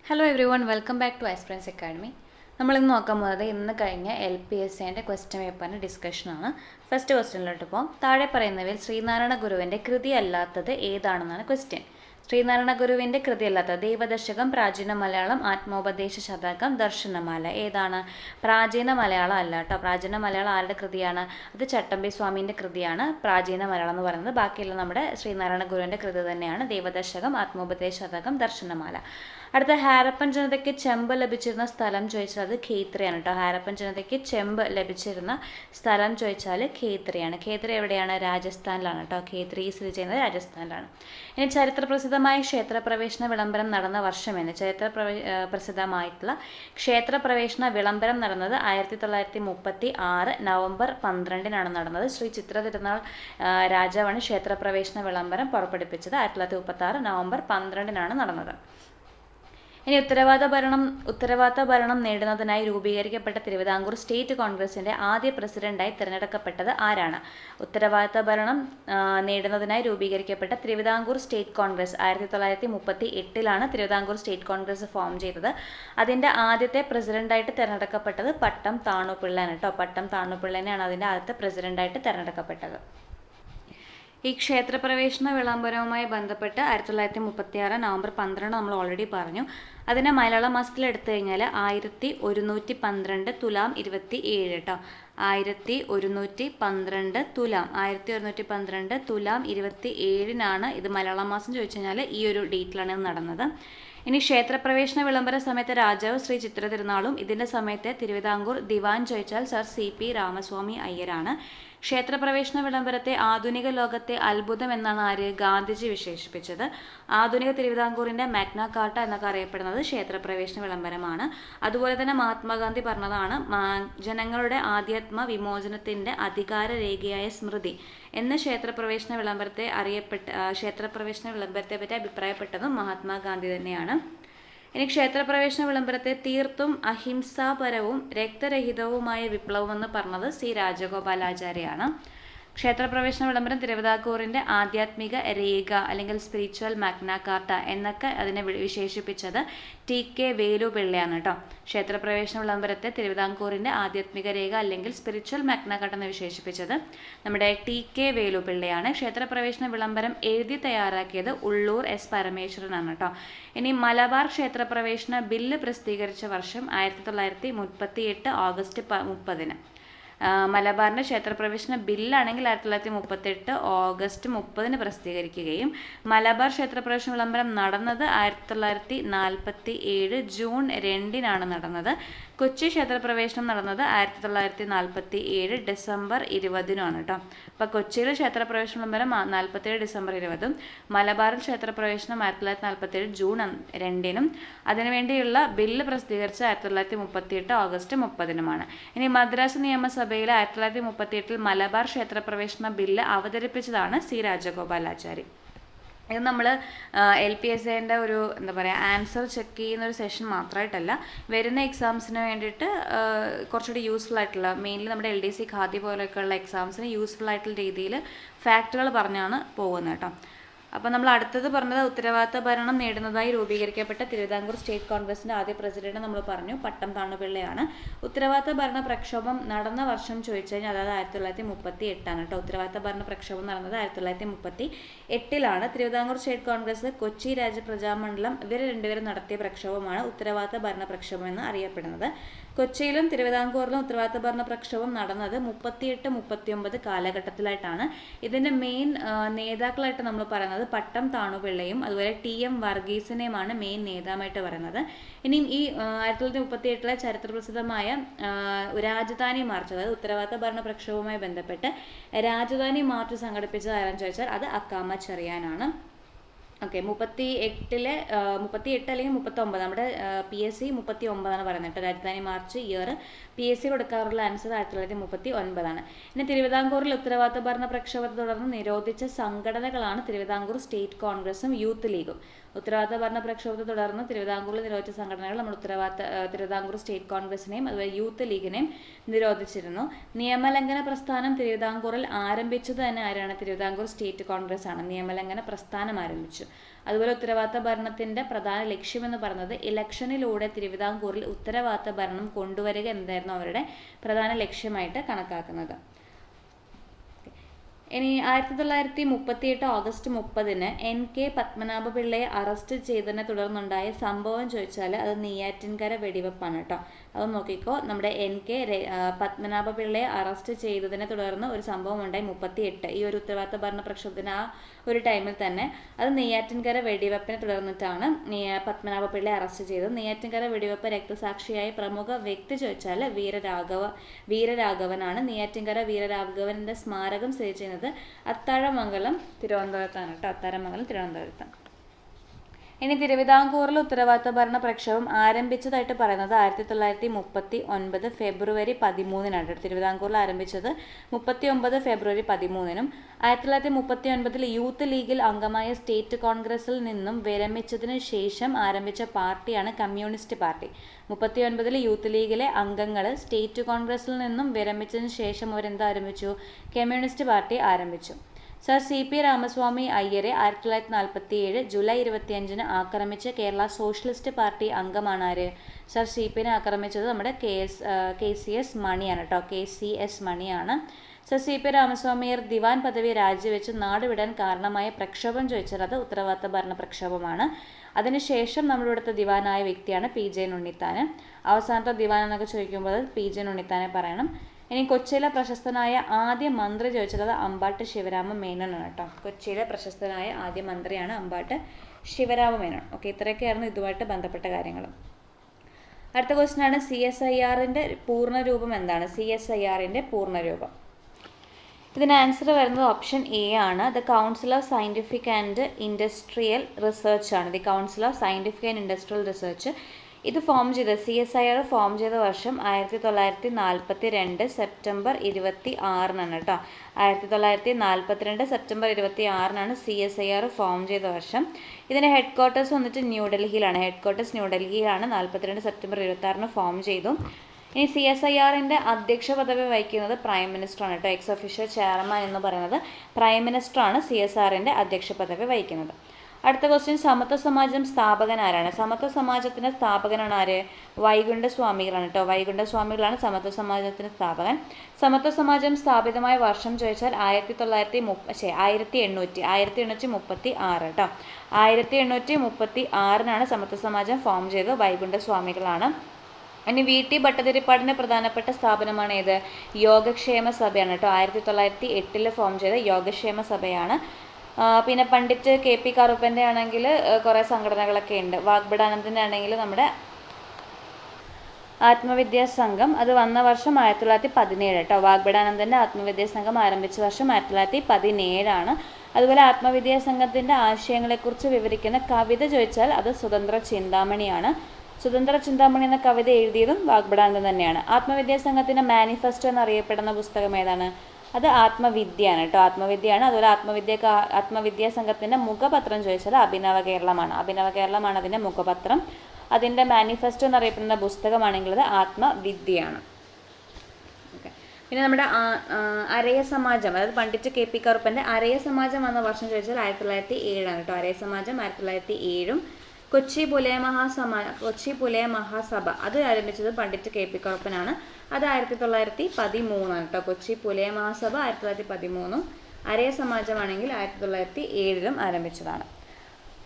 Hello everyone, welcome back to aspirants academy. നമ്മളിന്ന് നോക്കാൻ പോകുന്നത് ഇന്ന് കഴിഞ്ഞ LPSCൻ്റെ ക്വസ്റ്റ്യൻ പേപ്പറിൻ്റെ ഡിസ്കഷനാണ്. ഫസ്റ്റ് ക്വസ്റ്റ്യനിലോട്ട് പോകാം. താഴെ പറയുന്നവയിൽ ശ്രീനാരായണ ഗുരുവിൻ്റെ കൃതി അല്ലാത്തത് ഏതാണെന്നാണ് ക്വസ്റ്റ്യൻ. ശ്രീനാരായണ ഗുരുവിൻ്റെ കൃതിയല്ലാത്തത് ദൈവദശകം, പ്രാചീന മലയാളം, ആത്മോപദേശ ശതകം, ദർശനമാല. ഏതാണ്? പ്രാചീന മലയാളം അല്ല കേട്ടോ. പ്രാചീന മലയാളം ആരുടെ കൃതിയാണ്? അത് ചട്ടമ്പി സ്വാമീൻ്റെ കൃതിയാണ് പ്രാചീന മലയാളം എന്ന് പറയുന്നത്. ബാക്കിയുള്ള നമ്മുടെ ശ്രീനാരായണ ഗുരുവിൻ്റെ കൃതി തന്നെയാണ് ദൈവദശകം, ആത്മോപദേശ ശതകം, ദർശനമാല. അടുത്ത ഹാരപ്പൻ ജനതയ്ക്ക് ചെമ്പ് ലഭിച്ചിരുന്ന സ്ഥലം ചോദിച്ചാൽ അത് ഖേത്രയാണ് കേട്ടോ. ഹാരപ്പൻ ജനതയ്ക്ക് ചെമ്പ് ലഭിച്ചിരുന്ന സ്ഥലം ചോദിച്ചാൽ ഖേത്രയാണ്. ഖേത്ര എവിടെയാണ്? രാജസ്ഥാനിലാണ് കേട്ടോ. ഖേത്രി സ്ഥിതി ചെയ്യുന്നത് രാജസ്ഥാനിലാണ്. ഇനി ചരിത്രപ്രസിദ്ധമായ ക്ഷേത്രപ്രവേശന വിളംബരം നടന്ന വർഷമെന്ന്. പ്രസിദ്ധമായിട്ടുള്ള ക്ഷേത്രപ്രവേശന വിളംബരം നടന്നത് 1936 നവംബർ 12 നടന്നത്. ശ്രീ ചിത്ര തിരുനാൾ രാജാവാണ് ക്ഷേത്രപ്രവേശന വിളംബരം പുറപ്പെടുവിച്ചത്. 1936 നവംബർ 12 നടന്നത്. ഇനി ഉത്തരവാദിത്ത ഭരണം നേടുന്നതിനായി രൂപീകരിക്കപ്പെട്ട തിരുവിതാംകൂർ സ്റ്റേറ്റ് കോൺഗ്രസിൻ്റെ ആദ്യ പ്രസിഡന്റായി തിരഞ്ഞെടുക്കപ്പെട്ടത് ആരാണ്? ഉത്തരവാദിത്ത ഭരണം നേടുന്നതിനായി രൂപീകരിക്കപ്പെട്ട Thiruvithamkoor state congress 1938 Thiruvithamkoor state congress form ചെയ്തത്. അതിൻ്റെ ആദ്യത്തെ പ്രസിഡന്റായിട്ട് തിരഞ്ഞെടുക്കപ്പെട്ടത് പട്ടം താണുപിള്ളയാണ് കേട്ടോ. പട്ടം താണുപിള്ളനെയാണ് അതിൻ്റെ ആദ്യത്തെ പ്രസിഡന്റായിട്ട് തിരഞ്ഞെടുക്കപ്പെട്ടത്. ഈ ക്ഷേത്രപ്രവേശന വിളംബരവുമായി ബന്ധപ്പെട്ട് 1936 നവംബർ 12 നമ്മൾ ഓൾറെഡി പറഞ്ഞു. അതിനെ മലയാള മാസത്തിൽ എടുത്തു കഴിഞ്ഞാൽ 1112 തുലാം 27 കേട്ടോ. 1112 തുലാം 27 ഇത് മലയാള മാസം ചോദിച്ചു കഴിഞ്ഞാൽ ഈ ഒരു ഡേറ്റിലാണ് നടന്നത്. ഇനി ക്ഷേത്രപ്രവേശന വിളംബര സമയത്ത് രാജാവ് ശ്രീ ചിത്ര തിരുനാളും ഇതിൻ്റെ സമയത്തെ തിരുവിതാംകൂർ ദിവാൻ ചോദിച്ചാൽ സർ CP രാമസ്വാമി അയ്യരാണ്. ക്ഷേത്രപ്രവേശന വിളംബരത്തെ ആധുനിക ലോകത്തെ അത്ഭുതം എന്നാണ് ആര്? ഗാന്ധിജി വിശേഷിപ്പിച്ചത്. ആധുനിക തിരുവിതാംകൂറിൻ്റെ മാഗ്ന കാർട്ട എന്നൊക്കെ അറിയപ്പെടുന്നത് ക്ഷേത്രപ്രവേശന വിളംബരമാണ്. അതുപോലെ തന്നെ മഹാത്മാഗാന്ധി പറഞ്ഞതാണ് ജനങ്ങളുടെ ആധ്യാത്മ വിമോചനത്തിൻ്റെ അധികാര രേഖയായ സ്മൃതി എന്ന് ക്ഷേത്രപ്രവേശന വിളംബരത്തെ പറ്റി അഭിപ്രായപ്പെട്ടതും മഹാത്മാഗാന്ധി തന്നെയാണ്. ഇനി ക്ഷേത്രപ്രവേശന വിളംബരത്തെ തീർത്തും അഹിംസാപരവും രക്തരഹിതവുമായ വിപ്ലവമെന്ന് പറഞ്ഞത് C രാജഗോപാലാചാര്യാണ്. ക്ഷേത്രപ്രവേശന വിളംബരം തിരുവിതാംകൂറിൻ്റെ ആധ്യാത്മിക രേഖ അല്ലെങ്കിൽ സ്പിരിച്വൽ മാഗ്ന കാർട്ട എന്നൊക്കെ അതിനെ വിശേഷിപ്പിച്ചത് TK വേലുപിള്ളയാണ് കേട്ടോ. ക്ഷേത്രപ്രവേശന വിളംബരത്തെ തിരുവിതാംകൂറിൻ്റെ ആധ്യാത്മിക രേഖ അല്ലെങ്കിൽ സ്പിരിച്വൽ മാഗ്ന കാർട്ട എന്ന് വിശേഷിപ്പിച്ചത് നമ്മുടെ TK വേലുപിള്ളയാണ്. ക്ഷേത്രപ്രവേശന വിളംബരം എഴുതി തയ്യാറാക്കിയത് ഉള്ളൂർ S പരമേശ്വരനാണ് കേട്ടോ. ഇനി മലബാർ ക്ഷേത്രപ്രവേശന ബില്ല് പ്രസിദ്ധീകരിച്ച വർഷം 1938 ഓഗസ്റ്റ് 30. മലബാറിൻ്റെ ക്ഷേത്രപ്രവേശന ബില്ലാണെങ്കിൽ 1938 ഓഗസ്റ്റ് 30 പ്രസിദ്ധീകരിക്കുകയും മലബാർ ക്ഷേത്രപ്രവേശന വിളംബരം നടന്നത് 1947 ജൂൺ 2 നടന്നത്. കൊച്ചി ക്ഷേത്രപ്രവേശനം നടന്നത് 1947 ഡിസംബർ 20 കേട്ടോ. അപ്പോൾ കൊച്ചിയിലെ ക്ഷേത്രപ്രവേശന വിളംബരം 47 ഡിസംബർ 20 മലബാറിൽ ക്ഷേത്രപ്രവേശനം 1947 ജൂൺ 2 അതിനുവേണ്ടിയുള്ള ബില്ല് പ്രസിദ്ധീകരിച്ച 1938 ഓഗസ്റ്റ് 30 ഇനി മദ്രാസ് നിയമസഭയിൽ 1938 മലബാർ ക്ഷേത്രപ്രവേശന ബില്ല് അവതരിപ്പിച്ചതാണ് C രാജഗോപാലാചാരി. ഇത് നമ്മൾ LPSCൻ്റെ ഒരു ആൻസർ ചെക്ക് ചെയ്യുന്ന ഒരു സെഷൻ മാത്രമായിട്ടല്ല, വരുന്ന എക്സാംസിന് വേണ്ടിയിട്ട് കുറച്ചുകൂടി യൂസ്ഫുൾ ആയിട്ടുള്ള, മെയിൻലി നമ്മുടെ LDC ഖാദി പോലെയൊക്കെയുള്ള എക്സാംസിന് യൂസ്ഫുൾ ആയിട്ടുള്ള രീതിയിൽ ഫാക്റ്റുകൾ പറഞ്ഞാണ് പോകുന്നത് കേട്ടോ. അപ്പോൾ നമ്മൾ അടുത്തത് പറഞ്ഞത് ഉത്തരവാദിത്ത ഭരണം നേടുന്നതായി രൂപീകരിക്കപ്പെട്ട തിരുവിതാംകൂർ സ്റ്റേറ്റ് കോൺഗ്രസിൻ്റെ ആദ്യ പ്രസിഡന്റ് നമ്മൾ പറഞ്ഞു പട്ടം താണുപിള്ളയാണ്. ഉത്തരവാദിത്ത ഭരണ പ്രക്ഷോഭം നടന്ന വർഷം ചോദിച്ചു കഴിഞ്ഞാൽ അതായത് 1938 കേട്ടോ. ഉത്തരവാദിത്ത ഭരണ പ്രക്ഷോഭം നടന്നത് 1938 തിരുവിതാംകൂർ സ്റ്റേറ്റ് കോൺഗ്രസ്, കൊച്ചി പ്രജാമണ്ഡലം ഇവർ രണ്ടുപേരും നടത്തിയ പ്രക്ഷോഭമാണ് ഉത്തരവാദിത്ത ഭരണ പ്രക്ഷോഭം എന്ന് അറിയപ്പെടുന്നത്. കൊച്ചിയിലും തിരുവിതാംകൂറിലും ഉത്തരവാദിത്ത ഭരണ പ്രക്ഷോഭം നടന്നത് 38-39 കാലഘട്ടത്തിലായിട്ടാണ്. ഇതിൻ്റെ മെയിൻ നേതാക്കളായിട്ട് നമ്മൾ പറയുന്നത് പട്ടം താണുപിള്ളയും അതുപോലെ TM വർഗീസിനെയുമാണ് മെയിൻ നേതാവായിട്ട് പറയുന്നത്. ഇനി ഈ 1938 ചരിത്രപ്രസിദ്ധമായ രാജധാനി മാർച്ച്, അതായത് ഉത്തരവാദിത്ത ഭരണ പ്രക്ഷോഭവുമായി ബന്ധപ്പെട്ട് രാജധാനി മാർച്ച് സംഘടിപ്പിച്ചത് ആരാന്ന് ചോദിച്ചാൽ അത് അക്കാമ ചെറിയാനാണ്. ഓക്കെ, 38 അല്ലെങ്കിൽ 39 നമ്മുടെ PSC 39 പറയുന്നത്. രാജധാനി മാർച്ച് ഇയർ PSC കൊടുക്കാറുള്ള ആൻസർ 1939. ഇനി തിരുവിതാംകൂറിൽ ഉത്തരവാദിത്ത ഭരണ പ്രക്ഷോഭത്തെ തുടർന്ന് നിരോധിച്ച സംഘടനകളാണ് തിരുവിതാംകൂർ സ്റ്റേറ്റ് കോൺഗ്രസും യൂത്ത് ലീഗും. ഉത്തരവാദിത്ത ഭരണ പ്രക്ഷോഭത്തെ തുടർന്ന് തിരുവിതാംകൂറിൽ നിരോധിച്ച സംഘടനകൾ നമ്മൾ തിരുവിതാംകൂർ സ്റ്റേറ്റ് കോൺഗ്രസിനെയും അതുപോലെ യൂത്ത് ലീഗിനെയും നിരോധിച്ചിരുന്നു. നിയമലംഘന പ്രസ്ഥാനം തിരുവിതാംകൂറിൽ ആരംഭിച്ചത് തന്നെ ആരാണ്? തിരുവിതാംകൂർ സ്റ്റേറ്റ് കോൺഗ്രസ് ആണ് നിയമലംഘന പ്രസ്ഥാനം ആരംഭിച്ചു. അതുപോലെ ഉത്തരവാദിത്ത ഭരണത്തിന്റെ പ്രധാന ലക്ഷ്യമെന്ന് പറയുന്നത് ഇലക്ഷനിലൂടെ തിരുവിതാംകൂറിൽ ഉത്തരവാദിത്ത ഭരണം കൊണ്ടുവരിക എന്നതായിരുന്നു അവരുടെ പ്രധാന ലക്ഷ്യമായിട്ട് കണക്കാക്കുന്നത്. ഇനി 1938 ഓഗസ്റ്റ് 30 NK പത്മനാഭപിള്ളയെ അറസ്റ്റ് ചെയ്തതിനെ തുടർന്നുണ്ടായ സംഭവം ചോദിച്ചാൽ അത് നെയ്യാറ്റിൻകര വെടിവെപ്പാണ് കേട്ടോ. അത് നോക്കിക്കോ, നമ്മുടെ NK പത്മനാഭപിള്ളയെ അറസ്റ്റ് ചെയ്തതിനെ തുടർന്ന് ഒരു സംഭവം ഉണ്ടായി 38, ഈ ഒരു ഉത്തരവാദിത്ത ഭരണ പ്രക്ഷോഭത്തിന് ആ ഒരു ടൈമിൽ തന്നെ. അത് നെയ്യാറ്റിൻകര വെടിവെപ്പിനെ തുടർന്നിട്ടാണ് പത്മനാഭപിള്ളയെ അറസ്റ്റ് ചെയ്തത്. നെയ്യാറ്റിൻകര വെടിവെപ്പ് രക്തസാക്ഷിയായ പ്രമുഖ വ്യക്തി ചോദിച്ചാൽ വീരരാഘവനാണ്. നെയ്യാറ്റിൻകര വീരരാഘവന്റെ സ്മാരകം സ്ഥിതി ചെയ്യുന്നത് അത്താഴമംഗലം തിരുവനന്തപുരത്താണ് കേട്ടോ. അത്താഴമംഗലം തിരുവനന്തപുരത്താണ്. ഇനി തിരുവിതാംകൂറിൽ ഉത്തരവാദിത്ത ഭരണ പ്രക്ഷോഭം ആരംഭിച്ചതായിട്ട് പറയുന്നത് 1939 ഫെബ്രുവരി 13 തിരുവിതാംകൂറിൽ ആരംഭിച്ചത് 39 ഫെബ്രുവരി 13. 1939 യൂത്ത് ലീഗിൽ അംഗമായ സ്റ്റേറ്റ് കോൺഗ്രസിൽ നിന്നും വിരമിച്ചതിന് ശേഷം ആരംഭിച്ച പാർട്ടിയാണ് കമ്മ്യൂണിസ്റ്റ് പാർട്ടി. 39 യൂത്ത് ലീഗിലെ അംഗങ്ങൾ സ്റ്റേറ്റ് കോൺഗ്രസിൽ നിന്നും വിരമിച്ചതിന് ശേഷം അവരെന്ത് ആരംഭിച്ചു? കമ്മ്യൂണിസ്റ്റ് പാർട്ടി ആരംഭിച്ചു. സർ CP രാമസ്വാമി അയ്യരെ 1947 ജൂലൈ 25 ആക്രമിച്ച കേരള സോഷ്യലിസ്റ്റ് പാർട്ടി അംഗമാണ് ആര്? സർ CPനെ ആക്രമിച്ചത് നമ്മുടെ KCS മണിയാണ് കേട്ടോ. KCS മണിയാണ്. സർ CP രാമസ്വാമിയർ ദിവാൻ പദവി രാജിവെച്ച് നാടുവിടാൻ കാരണമായ പ്രക്ഷോഭം ചോദിച്ചാൽ അത് ഉത്തരവാദിത്ത ഭരണ പ്രക്ഷോഭമാണ്. അതിനുശേഷം നമ്മളിവിടുത്തെ ദിവാനായ വ്യക്തിയാണ് PJ ഉണ്ണിത്താൻ. അവസാനത്തെ ദിവാൻ എന്നൊക്കെ ചോദിക്കുമ്പോൾ PJ ഉണ്ണിത്താനെ പറയണം. ഇനി കൊച്ചിയിലെ പ്രശസ്തനായ ആദ്യ മന്ത്രി ചോദിച്ചത് അത് അമ്പാട്ട് ശിവരാമ മേനോനാണ് കേട്ടോ. കൊച്ചിയിലെ പ്രശസ്തനായ ആദ്യ മന്ത്രിയാണ് അമ്പാട്ട് ശിവരാമ മേനോൻ. ഓക്കെ, ഇത്രയൊക്കെയായിരുന്നു ഇതുമായിട്ട് ബന്ധപ്പെട്ട കാര്യങ്ങൾ. അടുത്ത ക്വസ്റ്റ്യൻ ആണ് CSIRന്റെ പൂർണ്ണരൂപം എന്താണ്? CSIRന്റെ പൂർണ്ണരൂപം. ഇതിന് ആൻസർ വരുന്നത് ഓപ്ഷൻ A ആണ്. The council of scientific and industrial research ആണ്. The council of scientific and industrial research ഇത് ഫോം ചെയ്ത CSIR ഫോം ചെയ്ത വർഷം 1942 സെപ്റ്റംബർ 26 കേട്ടോ. 1942 സെപ്റ്റംബർ 26 CSIR ഫോം ചെയ്ത വർഷം. ഇതിൻ്റെ ഹെഡ് ക്വാർട്ടേഴ്സ് വന്നിട്ട് ന്യൂഡൽഹിയിലാണ്. 42 സെപ്റ്റംബർ 26 ഫോം ചെയ്തു. ഇനി CSIRന്റെ അധ്യക്ഷ പദവി വഹിക്കുന്നത് പ്രൈം മിനിസ്റ്ററാണ് കേട്ടോ. എക്സ് ഒഫീഷ്യൽ ചെയർമാൻ എന്ന് പറയുന്നത് പ്രൈം മിനിസ്റ്ററാണ് CSIRന്റെ അധ്യക്ഷ പദവി വഹിക്കുന്നത്. അടുത്ത ക്വസ്റ്റ്യൻ, സമത്വ സമാജം സ്ഥാപകൻ ആരാണ്? സമത്വ സമാജത്തിൻ്റെ സ്ഥാപകനാണ് ആര്? വൈകുണ്ഠ സ്വാമികളാണ് കേട്ടോ. വൈകുണ്ഠ സ്വാമികളാണ് സമത്വ സമാജത്തിൻ്റെ സ്ഥാപകൻ. സമത്വ സമാജം സ്ഥാപിതമായ വർഷം ചോദിച്ചാൽ 1836 കേട്ടോ. 1836 സമത്വ സമാജം ഫോം ചെയ്തത് വൈകുണ്ഠ സ്വാമികളാണ്. ഇനി VT ഭട്ടതിരിപ്പാടിൻ്റെ പ്രധാനപ്പെട്ട സ്ഥാപനമാണ് ഏത്? യോഗക്ഷേമ സഭയാണ് കേട്ടോ. 1908 ഫോം ചെയ്ത യോഗക്ഷേമ സഭയാണ്. പിന്നെ പണ്ഡിറ്റ് KP കറുപ്പൻ്റെ ആണെങ്കിൽ കുറേ സംഘടനകളൊക്കെ ഉണ്ട്. വാഗ്ബടാനന്ദൻ്റെ ആണെങ്കിൽ നമ്മുടെ ആത്മവിദ്യാസംഘം അത് വന്ന വർഷം 1917 കേട്ടോ. വാഗ്ബടാനന്ദൻ്റെ ആത്മവിദ്യാസംഘം ആരംഭിച്ച വർഷം 1917. അതുപോലെ ആത്മവിദ്യാസംഘത്തിൻ്റെ ആശയങ്ങളെക്കുറിച്ച് വിവരിക്കുന്ന കവിത ചോദിച്ചാൽ അത് സ്വതന്ത്ര ചിന്താമണിയാണ്. സ്വതന്ത്ര ചിന്താമണി എന്ന കവിത എഴുതിയതും വാഗ്ബടാനന്ദൻ തന്നെയാണ്. ആത്മവിദ്യാസംഘത്തിൻ്റെ മാനിഫെസ്റ്റോ എന്നറിയപ്പെടുന്ന പുസ്തകം ഏതാണ്? അത് ആത്മവിദ്യയാണ് കേട്ടോ. ആത്മവിദ്യയാണ്. അതുപോലെ ആത്മവിദ്യാസംഘത്തിൻ്റെ മുഖപത്രം ചോദിച്ചാൽ അഭിനവ കേരളമാണ്. അഭിനവ കേരളമാണ് അതിൻ്റെ മുഖപത്രം. അതിൻ്റെ മാനിഫെസ്റ്റോ എന്നറിയപ്പെടുന്ന പുസ്തകമാണെങ്കിൽ അത് ആത്മവിദ്യയാണ്. ഓക്കെ, പിന്നെ നമ്മുടെ അരയ സമാജം, അതായത് പണ്ഡിറ്റ് KP കറുപ്പൻ്റെ അരയ സമാജം വന്ന വർഷം ചോദിച്ചാൽ 1907 ആണ് കേട്ടോ. അരയ സമാജം 1907. കൊച്ചി പുലയ മഹാസഭ അത് ആരംഭിച്ചത് പണ്ഡിറ്റ് KP കറുപ്പനാണ്. അത് 1913 കേട്ടോ. കൊച്ചി പുലയ മഹാസഭ 1913. അരയ സമാജമാണെങ്കിൽ 1907 ആരംഭിച്ചതാണ്.